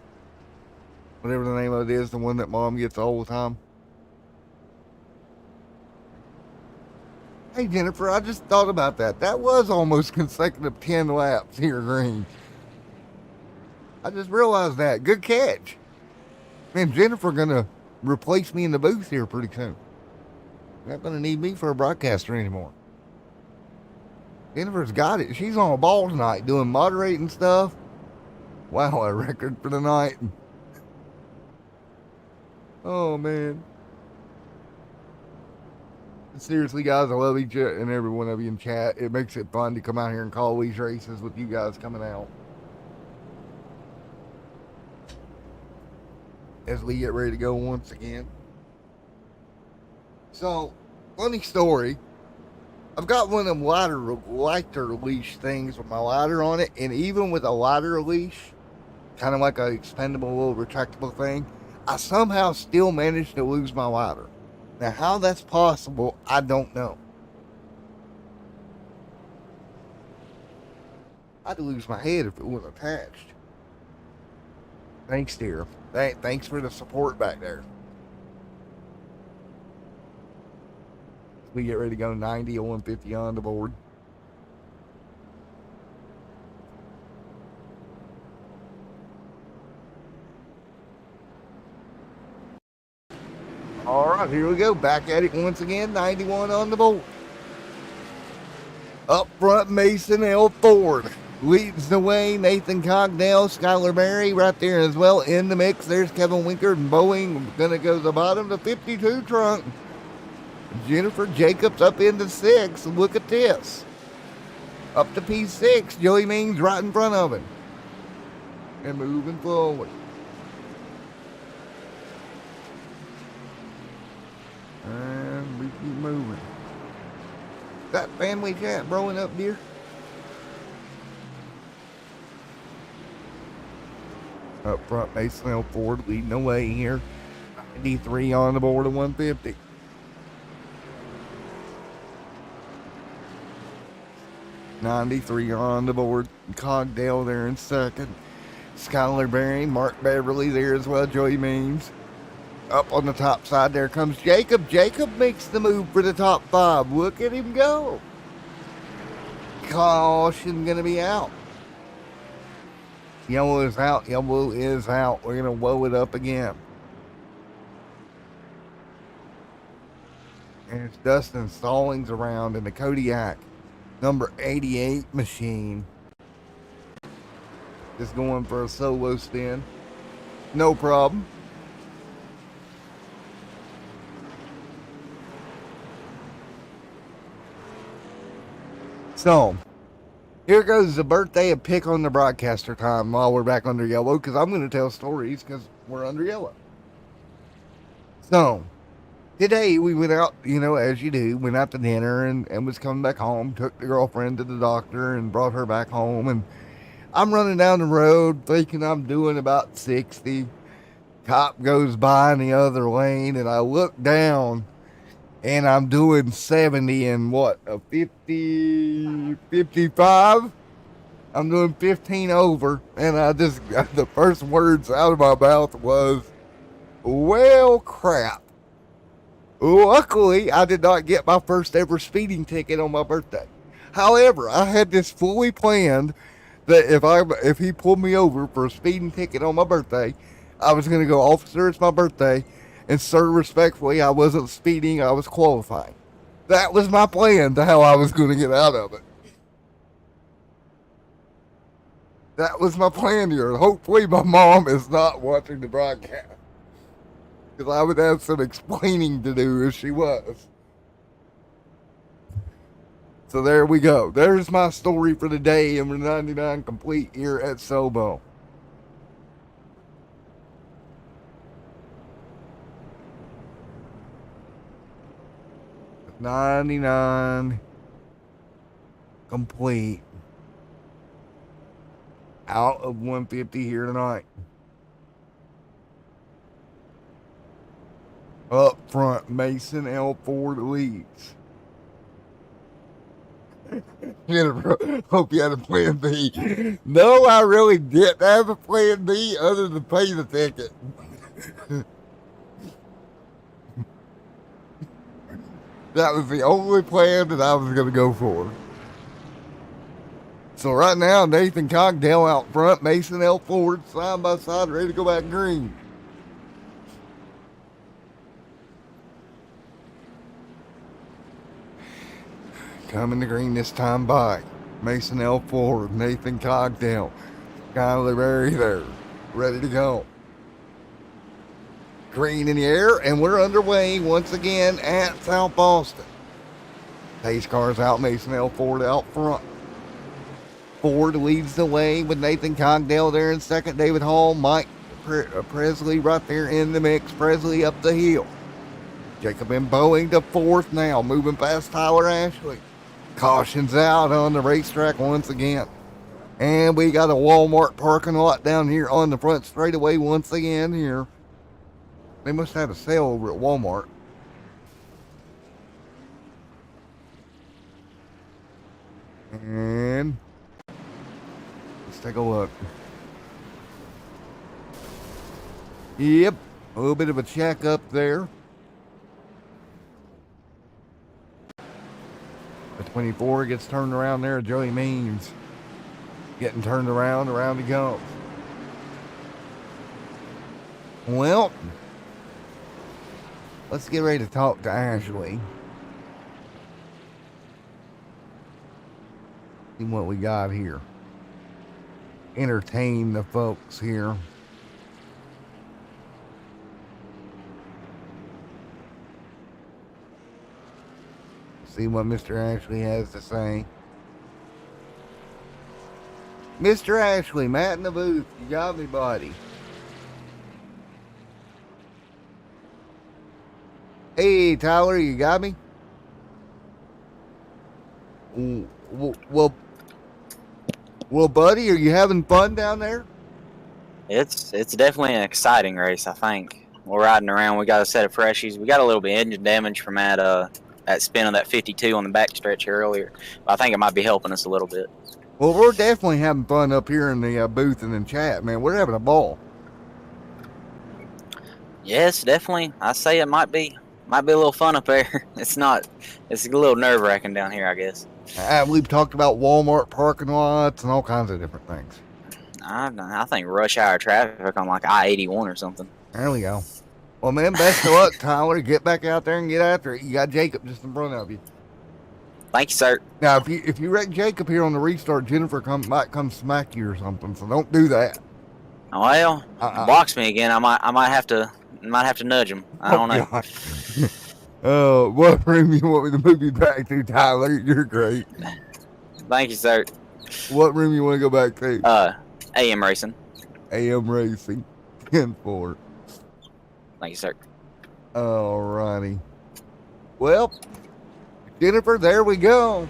B: the name of it is, the one that Mom gets all the time. Hey, Jennifer, I just thought about that. That was almost consecutive 10 laps here, Green. I just realized that. Good catch. Man, Jennifer gonna replace me in the booth here pretty soon. Not gonna need me for a broadcaster anymore. Jennifer's got it. She's on a ball tonight doing moderating stuff. Wow, a record for the night. Oh, man. Seriously, guys, I love each and every one of you in chat. It makes it fun to come out here and call these races with you guys coming out. As we get ready to go once again. So, funny story. I've got one of them lighter leash things with my lighter on it, and even with a lighter leash, kind of like a expendable little retractable thing, I somehow still managed to lose my lighter. Now, how that's possible, I don't know. I'd lose my head if it wasn't attached. Thanks, dear. Thanks for the support back there. We get ready to go 90 or 150 on the board. All right, here we go. Back at it once again. 91 on the board. Up front, Mason L. Ford leads the way. Nathan Cogdell, Skylar Berry right there as well in the mix. There's Kevin Winker and Boeing gonna go to the bottom. The 52 trunk. Jennifer Jacobs up into 6. Look at this. Up to P6. Joey Means right in front of him. And moving forward. And we keep moving. That family chat blowing up, dear? Up front, Mason L. Ford leading the way here. 93 on the board of 150. $93 on the board. Cogdell there in second. Skylar Berry, Mark Beverly there as well. Joey Means. Up on the top side, there comes Jacob. Jacob makes the move for the top 5. Look at him go. Caution going to be out. Yellow is out. Yellow is out. We're going to woe it up again. And it's Dustin Stallings around in the Kodiak. Number 88 machine. Just going for a solo spin. No problem. So, here goes the birthday of Pick on the Broadcaster time while we're back under yellow, because I'm going to tell stories because we're under yellow. So, today we went out, as you do, went out to dinner and was coming back home, took the girlfriend to the doctor and brought her back home. And I'm running down the road thinking I'm doing about 60. Cop goes by in the other lane and I look down and I'm doing 70 and what, a 50, 55? I'm doing 15 over. And the first words out of my mouth was, well, crap. Luckily, I did not get my first ever speeding ticket on my birthday. However, I had this fully planned that if he pulled me over for a speeding ticket on my birthday, I was going to go, officer, it's my birthday, and sir, respectfully, I wasn't speeding, I was qualifying. That was my plan to how I was going to get out of it. That was my plan here. Hopefully my mom is not watching the broadcast. Because I would have some explaining to do if she was. So there we go. There's my story for the day, and we're 99 complete here at Sobo. $99 complete out of 150 here tonight. Up front, Mason L. Ford leads. Jennifer, hope you had a plan B. No, I really didn't have a plan B other than pay the ticket. That was the only plan that I was going to go for. So right now, Nathan Cogdale out front, Mason L. Ford side by side, ready to go back green. Coming to green this time by Mason L. Ford, Nathan Cogdale, Skyler Berry there, ready to go. Green in the air, and we're underway once again at South Boston. Pace cars out, Mason L. Ford out front. Ford leads the way with Nathan Cogdale there in second. David Hall, Mike Presley right there in the mix. Presley up the hill. Jacob and Boeing to fourth now, moving past Tyler Ashley. Cautions out on the racetrack once again. And we got a Walmart parking lot down here on the front straightaway once again here. They must have a sale over at Walmart. And let's take a look. Yep, a little bit of a check up there. The 24 gets turned around there. Joey Means getting turned around he goes. Well, let's get ready to talk to Ashley. See what we got here. Entertain the folks here. See what Mr. Ashley has to say. Mr. Ashley, Matt in the booth. You got me, buddy. Hey, Tyler, you got me? Well, buddy, are you having fun down there?
D: It's definitely an exciting race, I think. We're riding around. We got a set of freshies. We got a little bit of engine damage from that spin of that 52 on the backstretch earlier. But I think it might be helping us a little bit.
B: Well, we're definitely having fun up here in the booth and in chat, man. We're having a ball.
D: Yes, definitely. I say it might be a little fun up there. It's not. It's a little nerve-wracking down here, I guess.
B: We've talked about Walmart parking lots and all kinds of different things.
D: I think rush hour traffic on like I-81 or something.
B: There we go. Well, man, best of luck, Tyler. Get back out there and get after it. You got Jacob just in front of you.
D: Thank you, sir.
B: Now, if you wreck Jacob here on the restart, Jennifer might come smack you or something. So don't do that.
D: Well, blocks me again. I might have to nudge him. I don't know.
B: Oh, what room you want me to move you back to, Tyler? You're great.
D: Thank you, sir.
B: What room you want to go back to?
D: AM Racing.
B: AM Racing. 10-4.
D: Thank you, sir.
B: Alrighty. Well, Jennifer, there we go.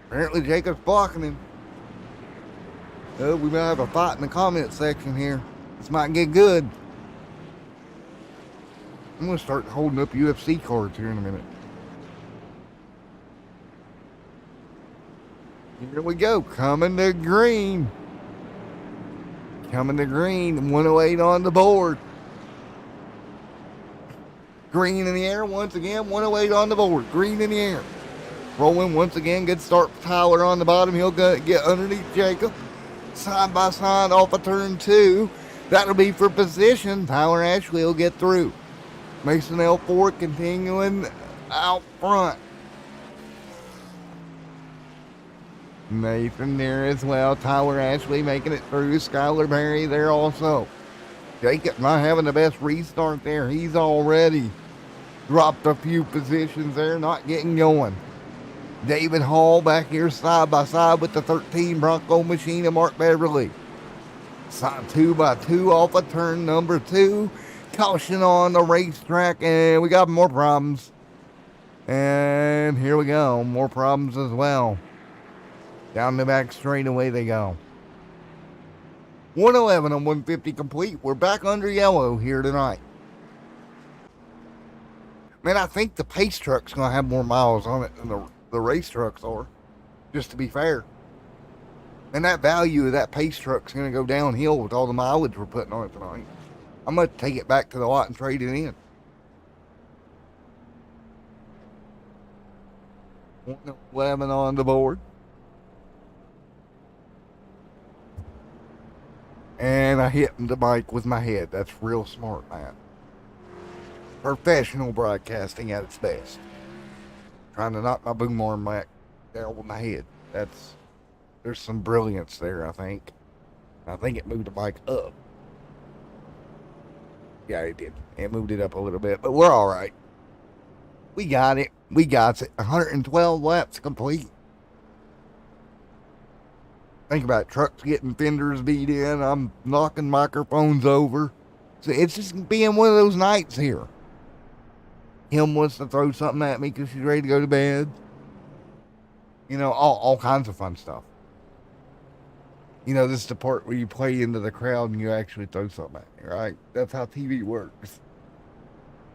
B: Apparently Jacob's blocking him. Oh, we might have a fight in the comment section here. This might get good. I'm going to start holding up UFC cards here in a minute. Here we go. Coming to green. Coming to green. 108 on the board. Green in the air once again. 108 on the board. Green in the air. Rolling once again. Good start for Tyler on the bottom. He'll get underneath Jacob. Side by side off of turn 2. That'll be for position. Tyler Ashley will get through. Mason L. Ford continuing out front. Nathan there as well. Tyler Ashley making it through. Skylar Berry there also. Jacob not having the best restart there. He's already dropped a few positions there, not getting going. David Hall back here side by side with the 13 Bronco machine of Mark Beverly. 2x2 off of turn number 2. Caution on the racetrack, and we got more problems. And here we go, more problems as well. Down the back straightaway they go. 111 and 150 complete. We're back under yellow here tonight. Man, I think the pace truck's going to have more miles on it than the race trucks are, just to be fair. And that value of that pace truck's going to go downhill with all the mileage we're putting on it tonight. I'm going to take it back to the lot and trade it in. 111 on the board. And I hit the mic with my head. That's real smart, man. Professional broadcasting at its best. Trying to knock my boom arm back down with my head. There's some brilliance there, I think. I think it moved the mic up. Yeah, it did. It moved it up a little bit, but we're all right. We got it. We got it. 112 laps complete. Think about it. Trucks getting fenders beat in. I'm knocking microphones over. So it's just being one of those nights here. Him wants to throw something at me because she's ready to go to bed. You know, all kinds of fun stuff. You know, this is the part where you play into the crowd and you actually throw something at me, right? That's how TV works.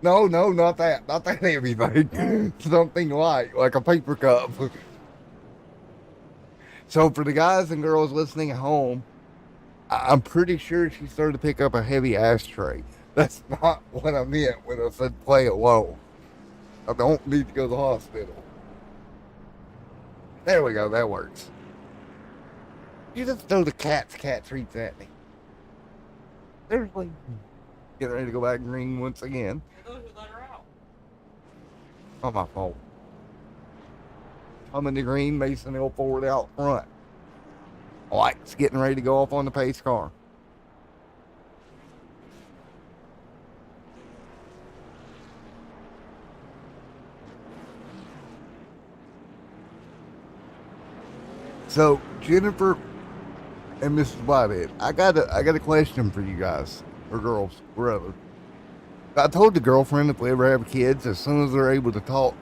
B: No, not that. Not that heavy thing. Something light, like a paper cup. So for the guys and girls listening at home, I'm pretty sure she started to pick up a heavy ashtray. That's not what I meant when I said play it low. I don't need to go to the hospital. There we go, that works. You just throw the cat treats at me. Seriously. Getting ready to go back green once again. Not my fault. Coming to green, Mason Hill forward out front. Lights getting ready to go off on the pace car. So Jennifer and Mrs. Whitehead, I got a question for you guys, or girls, wherever. I told the girlfriend if we ever have kids, as soon as they're able to talk,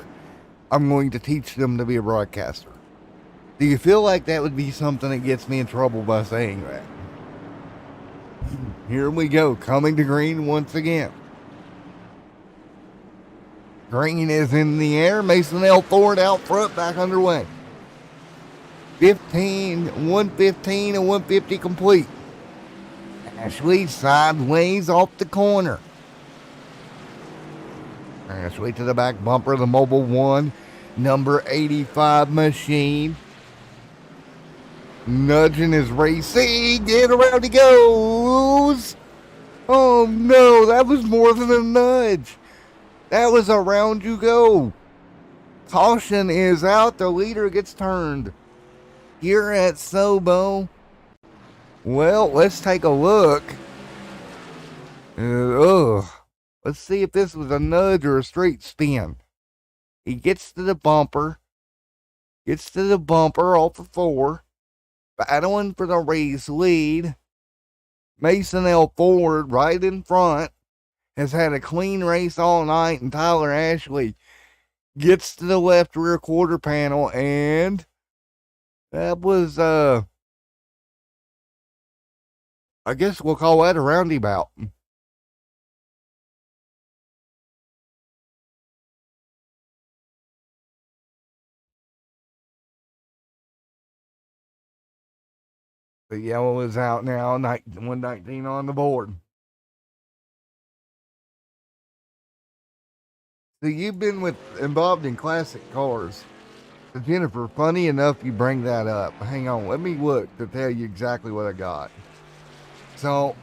B: I'm going to teach them to be a broadcaster. Do you feel like that would be something that gets me in trouble by saying that? Here we go, coming to green once again. Green is in the air. Mason L. Ford out front, back underway. 115 and 150 complete. Ashley sideways off the corner. Ashley to the back bumper of the Mobil 1, number 85 machine. Nudging his racing. Get around he goes. Oh no, that was more than a nudge. That was around you go. Caution is out. The leader gets turned. Here at Sobo. Well, let's take a look. Let's see if this was a nudge or a straight spin. He gets to the bumper. Off of 4. Battling for the race lead. Mason L. Ford right in front. Has had a clean race all night. And Tyler Ashley gets to the left rear quarter panel. And that was, I guess we'll call that a roundabout. The yellow is out now, 119 on the board. So you've been involved in classic cars. So Jennifer, funny enough you bring that up. Hang on, let me look to tell you exactly what I got. So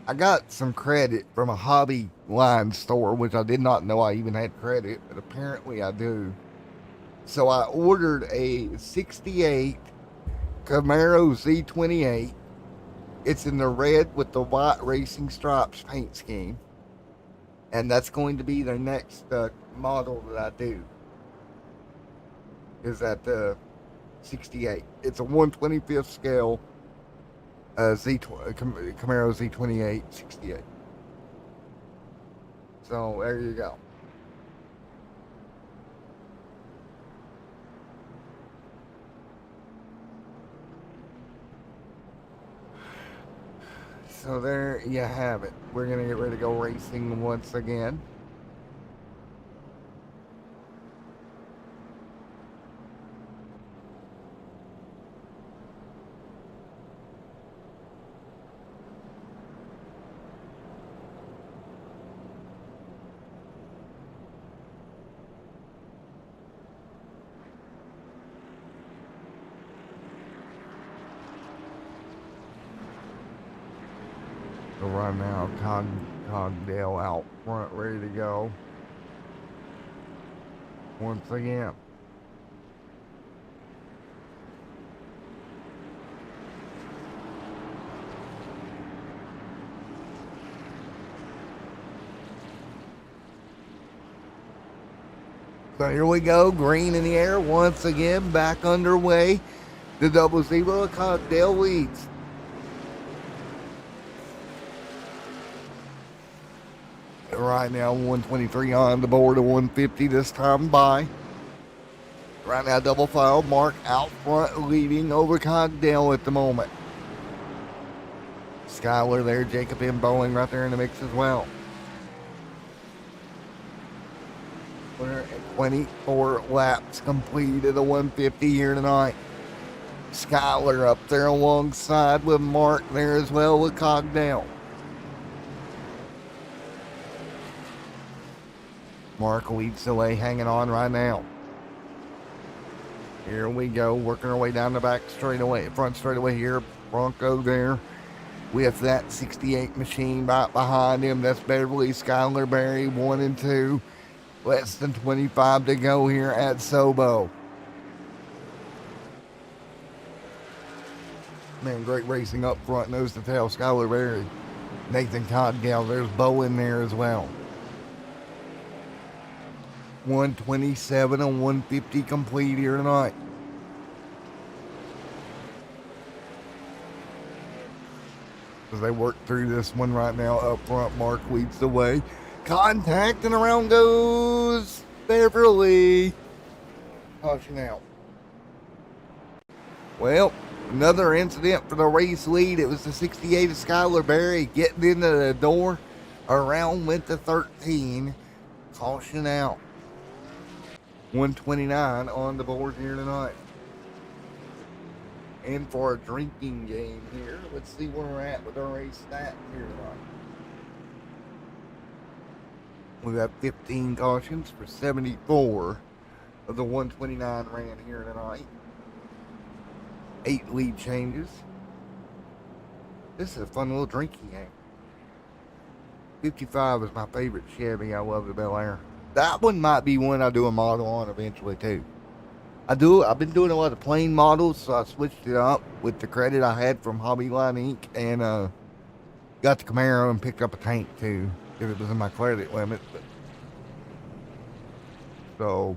B: I got some credit from a hobby line store, which I did not know I even had credit, but apparently I do. So I ordered a 68 Camaro Z28. It's in the red with the white racing stripes paint scheme. And that's going to be the next model that I do. Is that the 68. It's a 1/25th scale Camaro Z28 68. So there you go. So there you have it. We're going to get ready to go racing once again. So right now, Cogdale out front, ready to go. Once again. So here we go, green in the air, once again, back underway. The double zero, Cogdale leads. Right now, 123 on the board of 150 this time by. Right now, double file, Mark out front, leading over Cogdale at the moment. Skyler there, Jacob M. Bowling right there in the mix as well. 24 laps completed the 150 here tonight. Skyler up there alongside with Mark there as well with Cogdale. Mark leads the way, hanging on right now. Here we go, working our way down the back straightaway, front straightaway here. Bronco there with that 68 machine right behind him. That's Beverly, Skyler Berry, 1 and 2. Less than 25 to go here at Sobo. Man, great racing up front, nose to tail. Skyler Berry, Nathan Cogdale. There's Bo in there as well. 127 and 150 complete here tonight. As they work through this one right now, up front, Mark leads the way. Contact and around goes Beverly. Caution out. Well, another incident for the race lead. It was the 68 of Skyler Berry getting into the door. Around went the 13. Caution out. 129 on the board here tonight. And for a drinking game here, let's see where we're at with our race stat here tonight. We've got 15 cautions for 74 of the 129 ran here tonight. 8 lead changes. This is a fun little drinking game. 55 is my favorite Chevy. I love the Bel Air. That one might be one I do a model on eventually too. I've been doing a lot of plain models, so I switched it up with the credit I had from Hobbyline Inc. and got the Camaro and picked up a tank too, if it was in my credit limit. But, so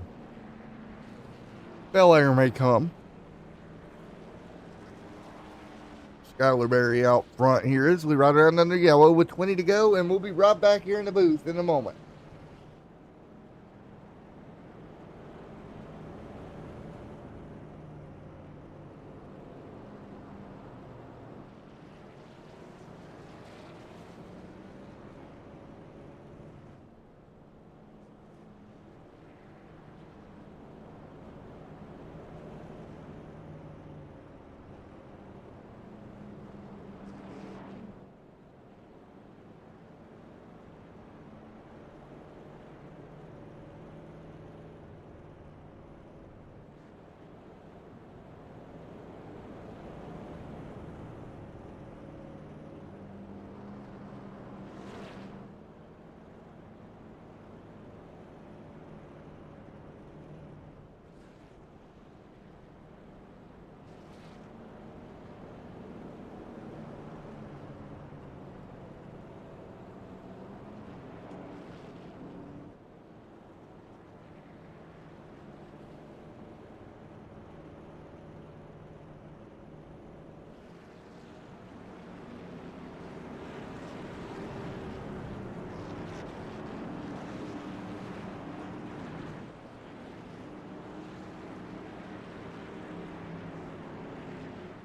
B: Bel Air may come. Skyler Berry out front here as we ride around under yellow with 20 to go, and we'll be right back here in the booth in a moment.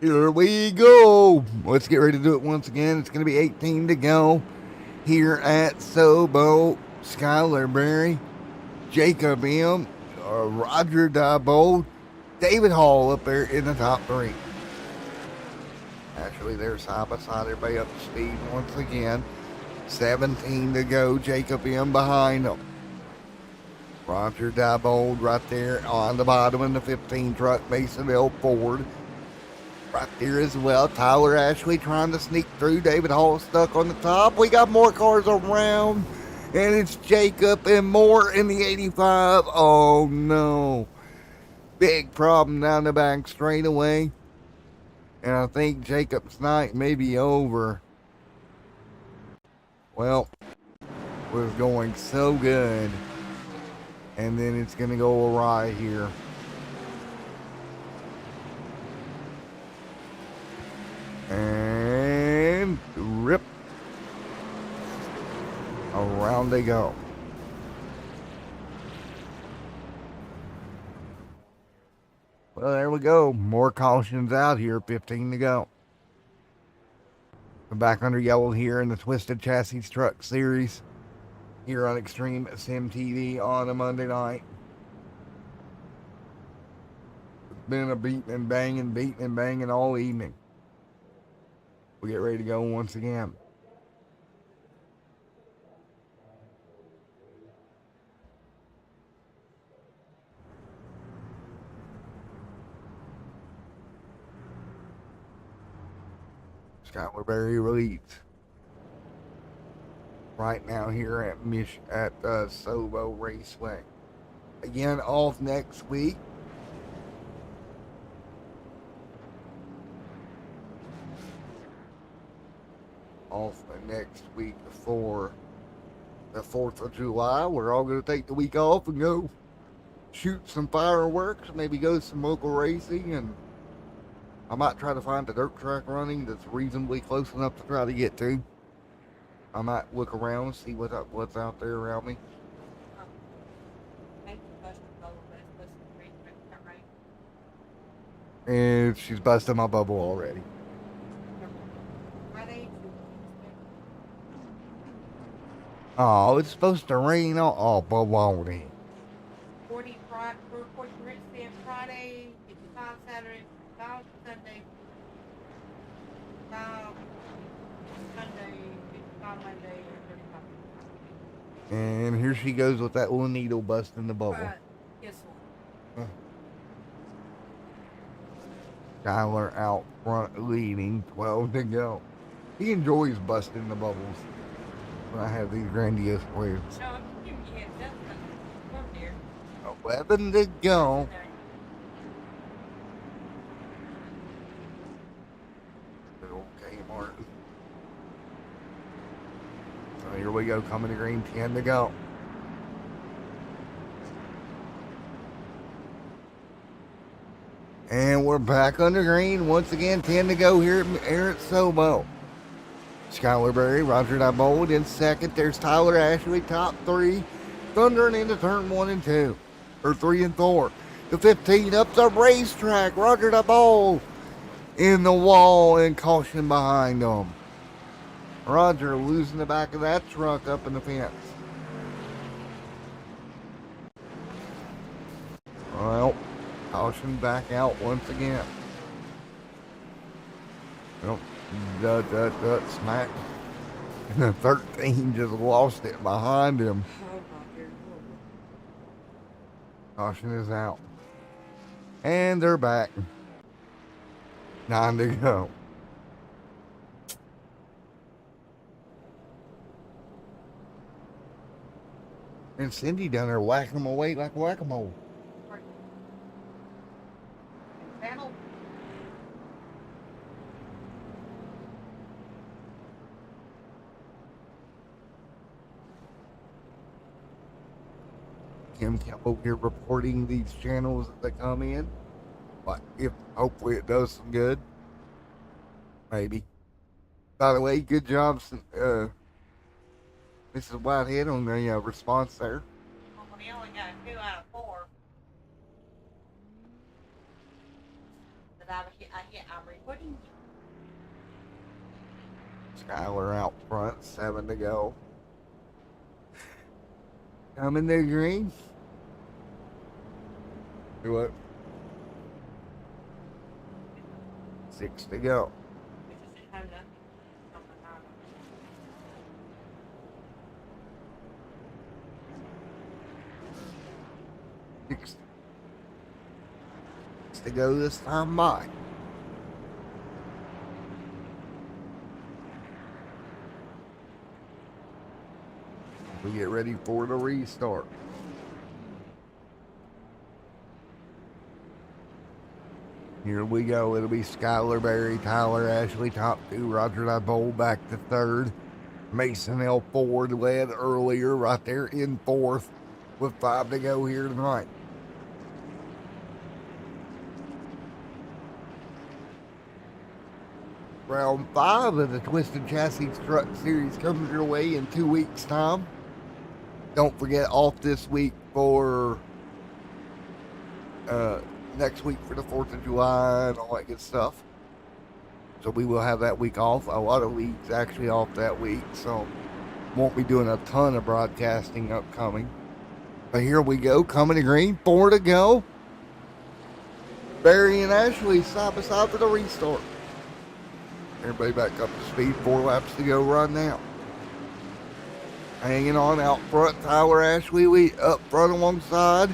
B: Here we go. Let's get ready to do it once again. It's going to be 18 to go here at Sobo. Skylar Berry, Jacob M., Roger Diebold, David Hall up there in the top three. Actually, they're side by side. Everybody up to speed once again. 17 to go. Jacob M. behind them. Roger Diebold right there on the bottom in the 15 truck. Mason L. Ford right there as well. Tyler Ashley trying to sneak through. David Hall stuck on the top. We got more cars around. And it's Jacob and Moore in the 85. Oh, no. Big problem down the back straightaway. And I think Jacob's night may be over. Well, was going so good. And then it's going to go awry here. And rip. Around they go. Well, there we go. More cautions out here. 15 to go. We're back under yellow here in the Twisted Chassis Truck Series. Here on Extreme Sim TV on a Monday night. It's been a beating and banging all evening. We get ready to go once again. Skylar Berry leads right now here at Sobo Raceway. Again, off next week. Off next week for the 4th of July. We're all going to take the week off and go shoot some fireworks, maybe go some local racing, and I might try to find a dirt track running that's reasonably close enough to try to get to. I might look around and see what's out there around me. And she's busted my bubble already. Oh, it's supposed to rain. Oh, baloney.
C: 40 Friday, 55 Saturday, 5 Sunday, 5 Sunday, 55 Monday, and 35.
B: And here she goes with that little needle busting the bubble.
C: Yes, one.
B: Skylar out front leading, 12 to go. He enjoys busting the bubbles when I have these grandiose plays.
C: No, I'm giving you heads up, but come here.
B: 11 to go. Okay, Martin. So here we go, coming to green, 10 to go. And we're back under green. Once again, 10 to go here at Sobo. Skylar Berry, Roger Diebold in second. There's Tyler Ashley, top three. Thundering into turn 1 and 2. Or 3 and 4. The 15 up the racetrack. Roger Diebold in the wall and caution behind them. Roger losing the back of that truck up in the fence. Well, caution back out once again. Well, smack. 13 just lost it behind him. Caution is out. And they're back. 9 to go. And Cindy down there whacking them away like whack-a-mole.
C: Battle.
B: Kim Campbell here reporting these channels as they come in. But if hopefully it does some good. Maybe. By the way, good job, Mrs. Whitehead on the response there.
C: Well, we only got 2 out of 4. But I'm recording.
B: Skylar out front, 7 to go. Coming to green. Do what? 6 to go.
C: It just didn't have nothing. Oh my God.
B: 6 to go this time by. We get ready for the restart. Here we go. It'll be Skylar Berry, Tyler Ashley, top 2, Roger Dibold back to 3rd. Mason L. Ford led earlier, right there in 4th, with 5 to go here tonight. Round 5 of the Twisted Chassis Truck Series comes your way in 2 weeks' time. Don't forget, off this week for next week for the 4th of July and all that good stuff. So we will have that week off. A lot of leagues actually off that week, so won't be doing a ton of broadcasting upcoming. But here we go, coming to green, 4 to go. Barry and Ashley side by side for the restart. Everybody back up to speed, 4 laps to go right now. Hanging on out front, Tyler Ashley, we up front alongside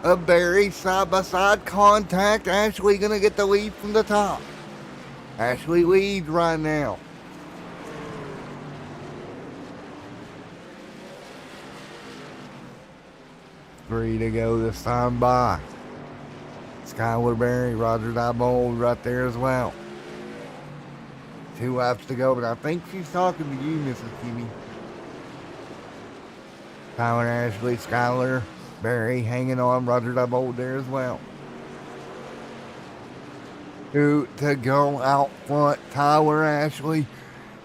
B: of Barry, side by side contact. Ashley gonna get the lead from the top. Ashley leads right now. Three to go this time by. Skylar Berry, Roger Dibold right there as well. 2 laps to go, but I think she's talking to you, Mrs. Kiwi. Tyler Ashley, Skylar Berry hanging on, Roger Dibold there as well. 2 to go out front, Tyler Ashley.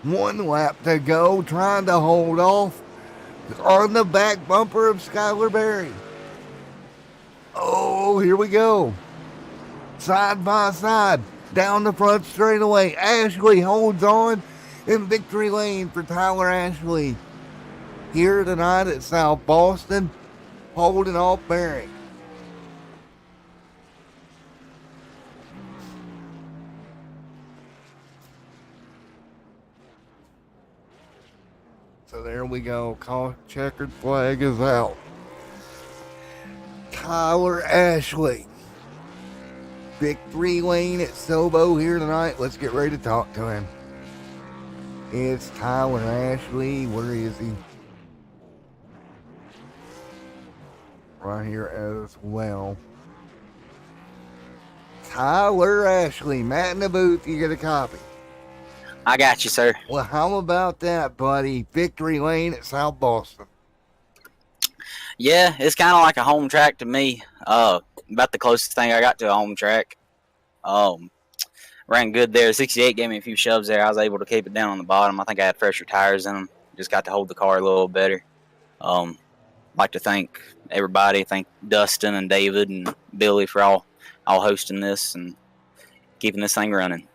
B: 1 lap to go, trying to hold off on the back bumper of Skylar Berry. Oh, here we go. Side by side, down the front straightaway. Ashley holds on in victory lane for Tyler Ashley. Here tonight at South Boston, holding off Berry. So there we go. Call checkered flag is out. Tyler Ashley. Victory lane at Sobo here tonight. Let's get ready to talk to him. It's Tyler Ashley. Where is he? Right here as well. Tyler Ashley. Matt in the booth. You get a copy.
D: I got you, sir.
B: Well, how about that, buddy? Victory lane at South Boston.
D: Yeah, it's kind of like a home track to me. About the closest thing I got to a home track. Ran good there. 68 gave me a few shoves there. I was able to keep it down on the bottom. I think I had fresher tires in them. Just got to hold the car a little better. Like to thank everybody. Thank Dustin and David and Billy for all hosting this and keeping this thing running.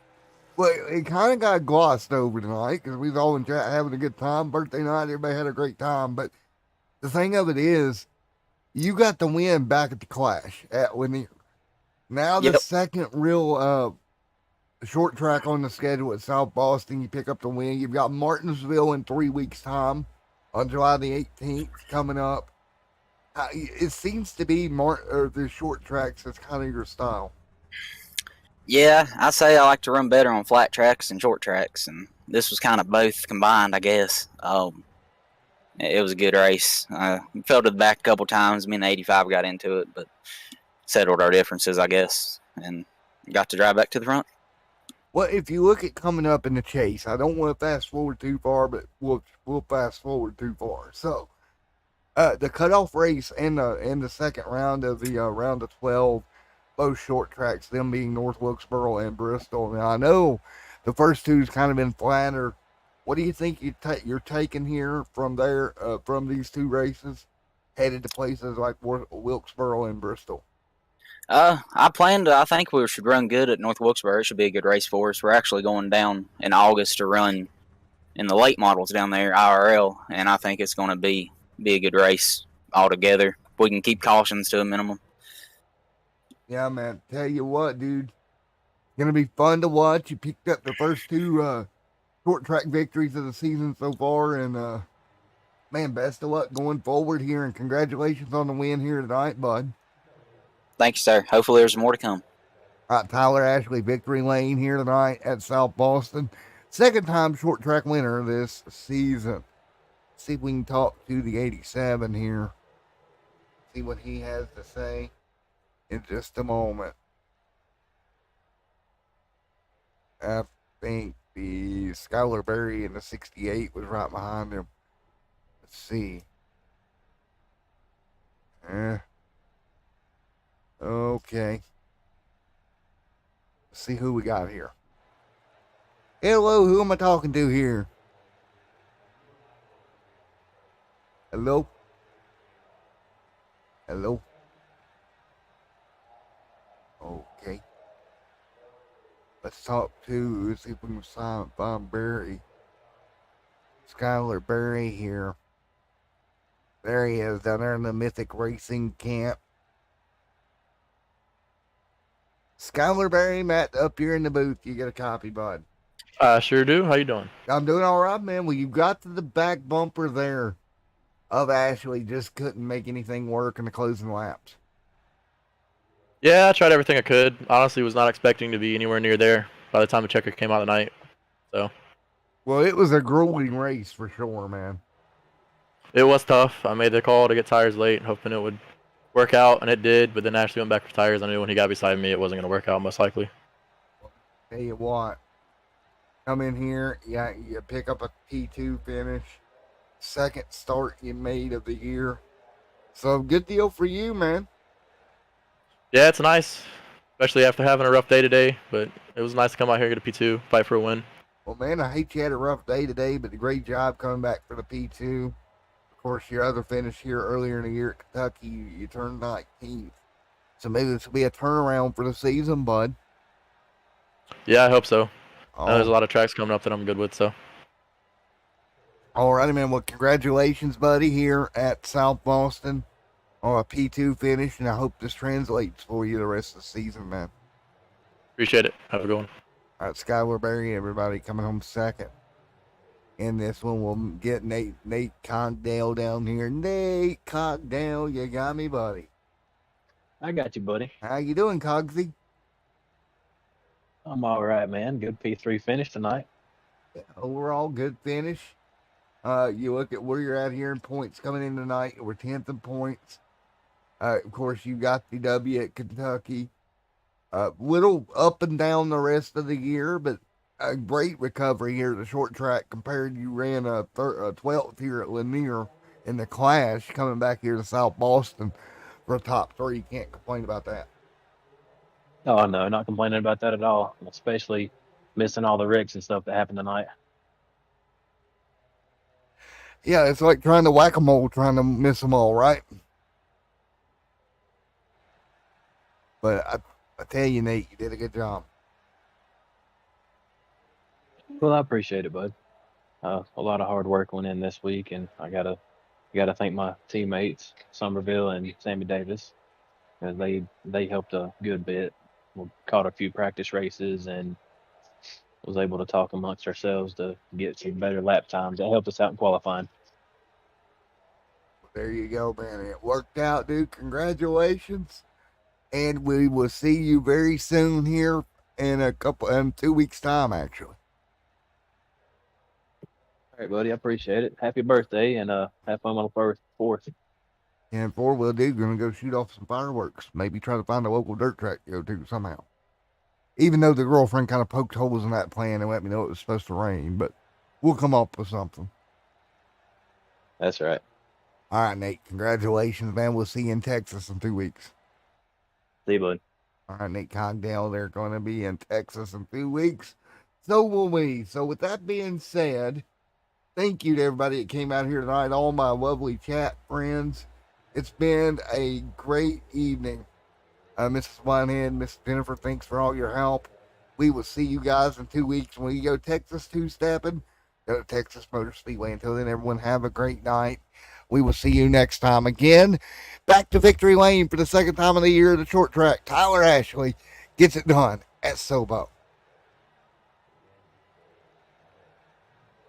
B: Well, it kind of got glossed over tonight because we was all in chat having a good time. Birthday night, everybody had a great time. But the thing of it is, you got the win back at the Clash at Lanier. Now the second real short track on the schedule at South Boston, you pick up the win. You've got Martinsville in 3 weeks' time on July the 18th coming up. It seems to be the short tracks is kind of your style.
D: Yeah, I say I like to run better on flat tracks and short tracks, and this was kind of both combined, I guess. It was a good race. Fell to the back a couple times. Me and 85 got into it, but settled our differences, I guess, and got to drive back to the front.
B: Well, if you look at coming up in the chase, I don't want to fast forward too far, but we'll fast forward too far. So, the cutoff race and the second round of the round of 12. Both short tracks, them being North Wilkesboro and Bristol. Now, I know the first two's kind of been flatter. What do you think you're taking here from there, from these 2 races, headed to places like Wilkesboro and Bristol?
D: I think we should run good at North Wilkesboro. It should be a good race for us. We're actually going down in August to run in the late models down there, IRL, and I think it's going to be a good race altogether. We can keep cautions to a minimum.
B: Yeah, man. Tell you what, dude. Gonna be fun to watch. You picked up the first two short track victories of the season so far, and man, best of luck going forward here, and congratulations on the win here tonight, bud.
D: Thank you, sir. Hopefully there's more to come.
B: All right, Tyler Ashley, victory lane here tonight at South Boston. Second time short track winner this season. Let's see if we can talk to the 87 here. See what he has to say in just a moment. I think the Skylar Berry in the 68 was right behind him. Let's see. Okay. Let's see who we got here. Hello, who am I talking to here? Hello? Hello? Okay. Let's talk to, see if we can find Barry. Skylar Berry here. There he is, down there in the Mythic Racing camp. Skylar Berry, Matt, up here in the booth. You get a copy, bud.
E: I sure do. How you doing?
B: I'm doing all right, man. Well, you got to the back bumper there of Ashley. Just couldn't make anything work in the closing laps.
E: Yeah, I tried everything I could. Honestly, was not expecting to be anywhere near there by the time the checker came out tonight. So.
B: Well, it was a grueling race for sure, man.
E: It was tough. I made the call to get tires late, hoping it would work out, and it did. But then Ashley went back for tires. I knew when he got beside me, it wasn't going to work out, most likely.
B: Tell you what. Come in here, you pick up a P2 finish. Second start you made of the year. So good deal for you, man.
E: Yeah, it's nice, especially after having a rough day today. But it was nice to come out here and get a P2, fight for a win.
B: Well, man, I hate you had a rough day today, but a great job coming back for the P2. Of course, your other finish here earlier in the year at Kentucky, you turned 19th. So maybe this will be a turnaround for the season, bud.
E: Yeah, I hope so. There's a lot of tracks coming up that I'm good with, so.
B: All righty, man. Well, congratulations, buddy, here at South Boston on a P2 finish, and I hope this translates for you the rest of the season, man.
E: Appreciate it. Have a good one.
B: All right, Skylar Berry, everybody coming home second. In this one, we'll get Nate Cogdale down here. Nate Cogdale, you got me, buddy.
F: I got you, buddy.
B: How you doing, Cogsy?
F: I'm all right, man. Good P3 finish tonight.
B: Yeah, overall, good finish. You look at where you're at here in points coming in tonight. We're 10th in points. Of course, you got the W at Kentucky. Little up and down the rest of the year, but a great recovery here at the short track compared. You ran a 12th here at Lanier in the Clash, coming back here to South Boston for a top 3. You can't complain about that.
F: Oh, no, not complaining about that at all, especially missing all the wrecks and stuff that happened tonight.
B: Yeah, it's like trying to whack-a-mole, trying to miss them all, right? But I tell you, Nate, you did a good job.
F: Well, I appreciate it, bud. A lot of hard work went in this week, and I gotta thank my teammates, Somerville and Sammy Davis, because they helped a good bit. We caught a few practice races and was able to talk amongst ourselves to get some better lap times. That helped us out in qualifying.
B: There you go, man. It worked out, dude. Congratulations. And we will see you very soon here in 2 weeks' time, actually.
F: All right, buddy. I appreciate it. Happy birthday, and have fun on the 4th.
B: And 4-wheel dude, gonna go shoot off some fireworks. Maybe try to find a local dirt track to go to somehow. Even though the girlfriend kind of poked holes in that plan and let me know it was supposed to rain, but we'll come up with something.
F: That's right.
B: All right, Nate. Congratulations, man. We'll see you in Texas in 2 weeks.
F: See you, bud.
B: All right, Nate Cogdale, they're going to be in Texas in 2 weeks. So will we. So with that being said, thank you to everybody that came out here tonight, all my lovely chat friends. It's been a great evening. Mrs. Whitehead, Miss Jennifer, thanks for all your help. We will see you guys in 2 weeks when we go Texas two-stepping. Go to Texas Motor Speedway. Until then, everyone have a great night. We will see you next time. Again, back to victory lane for the second time of the year of the short track. Tyler Ashley gets it done at Sobo.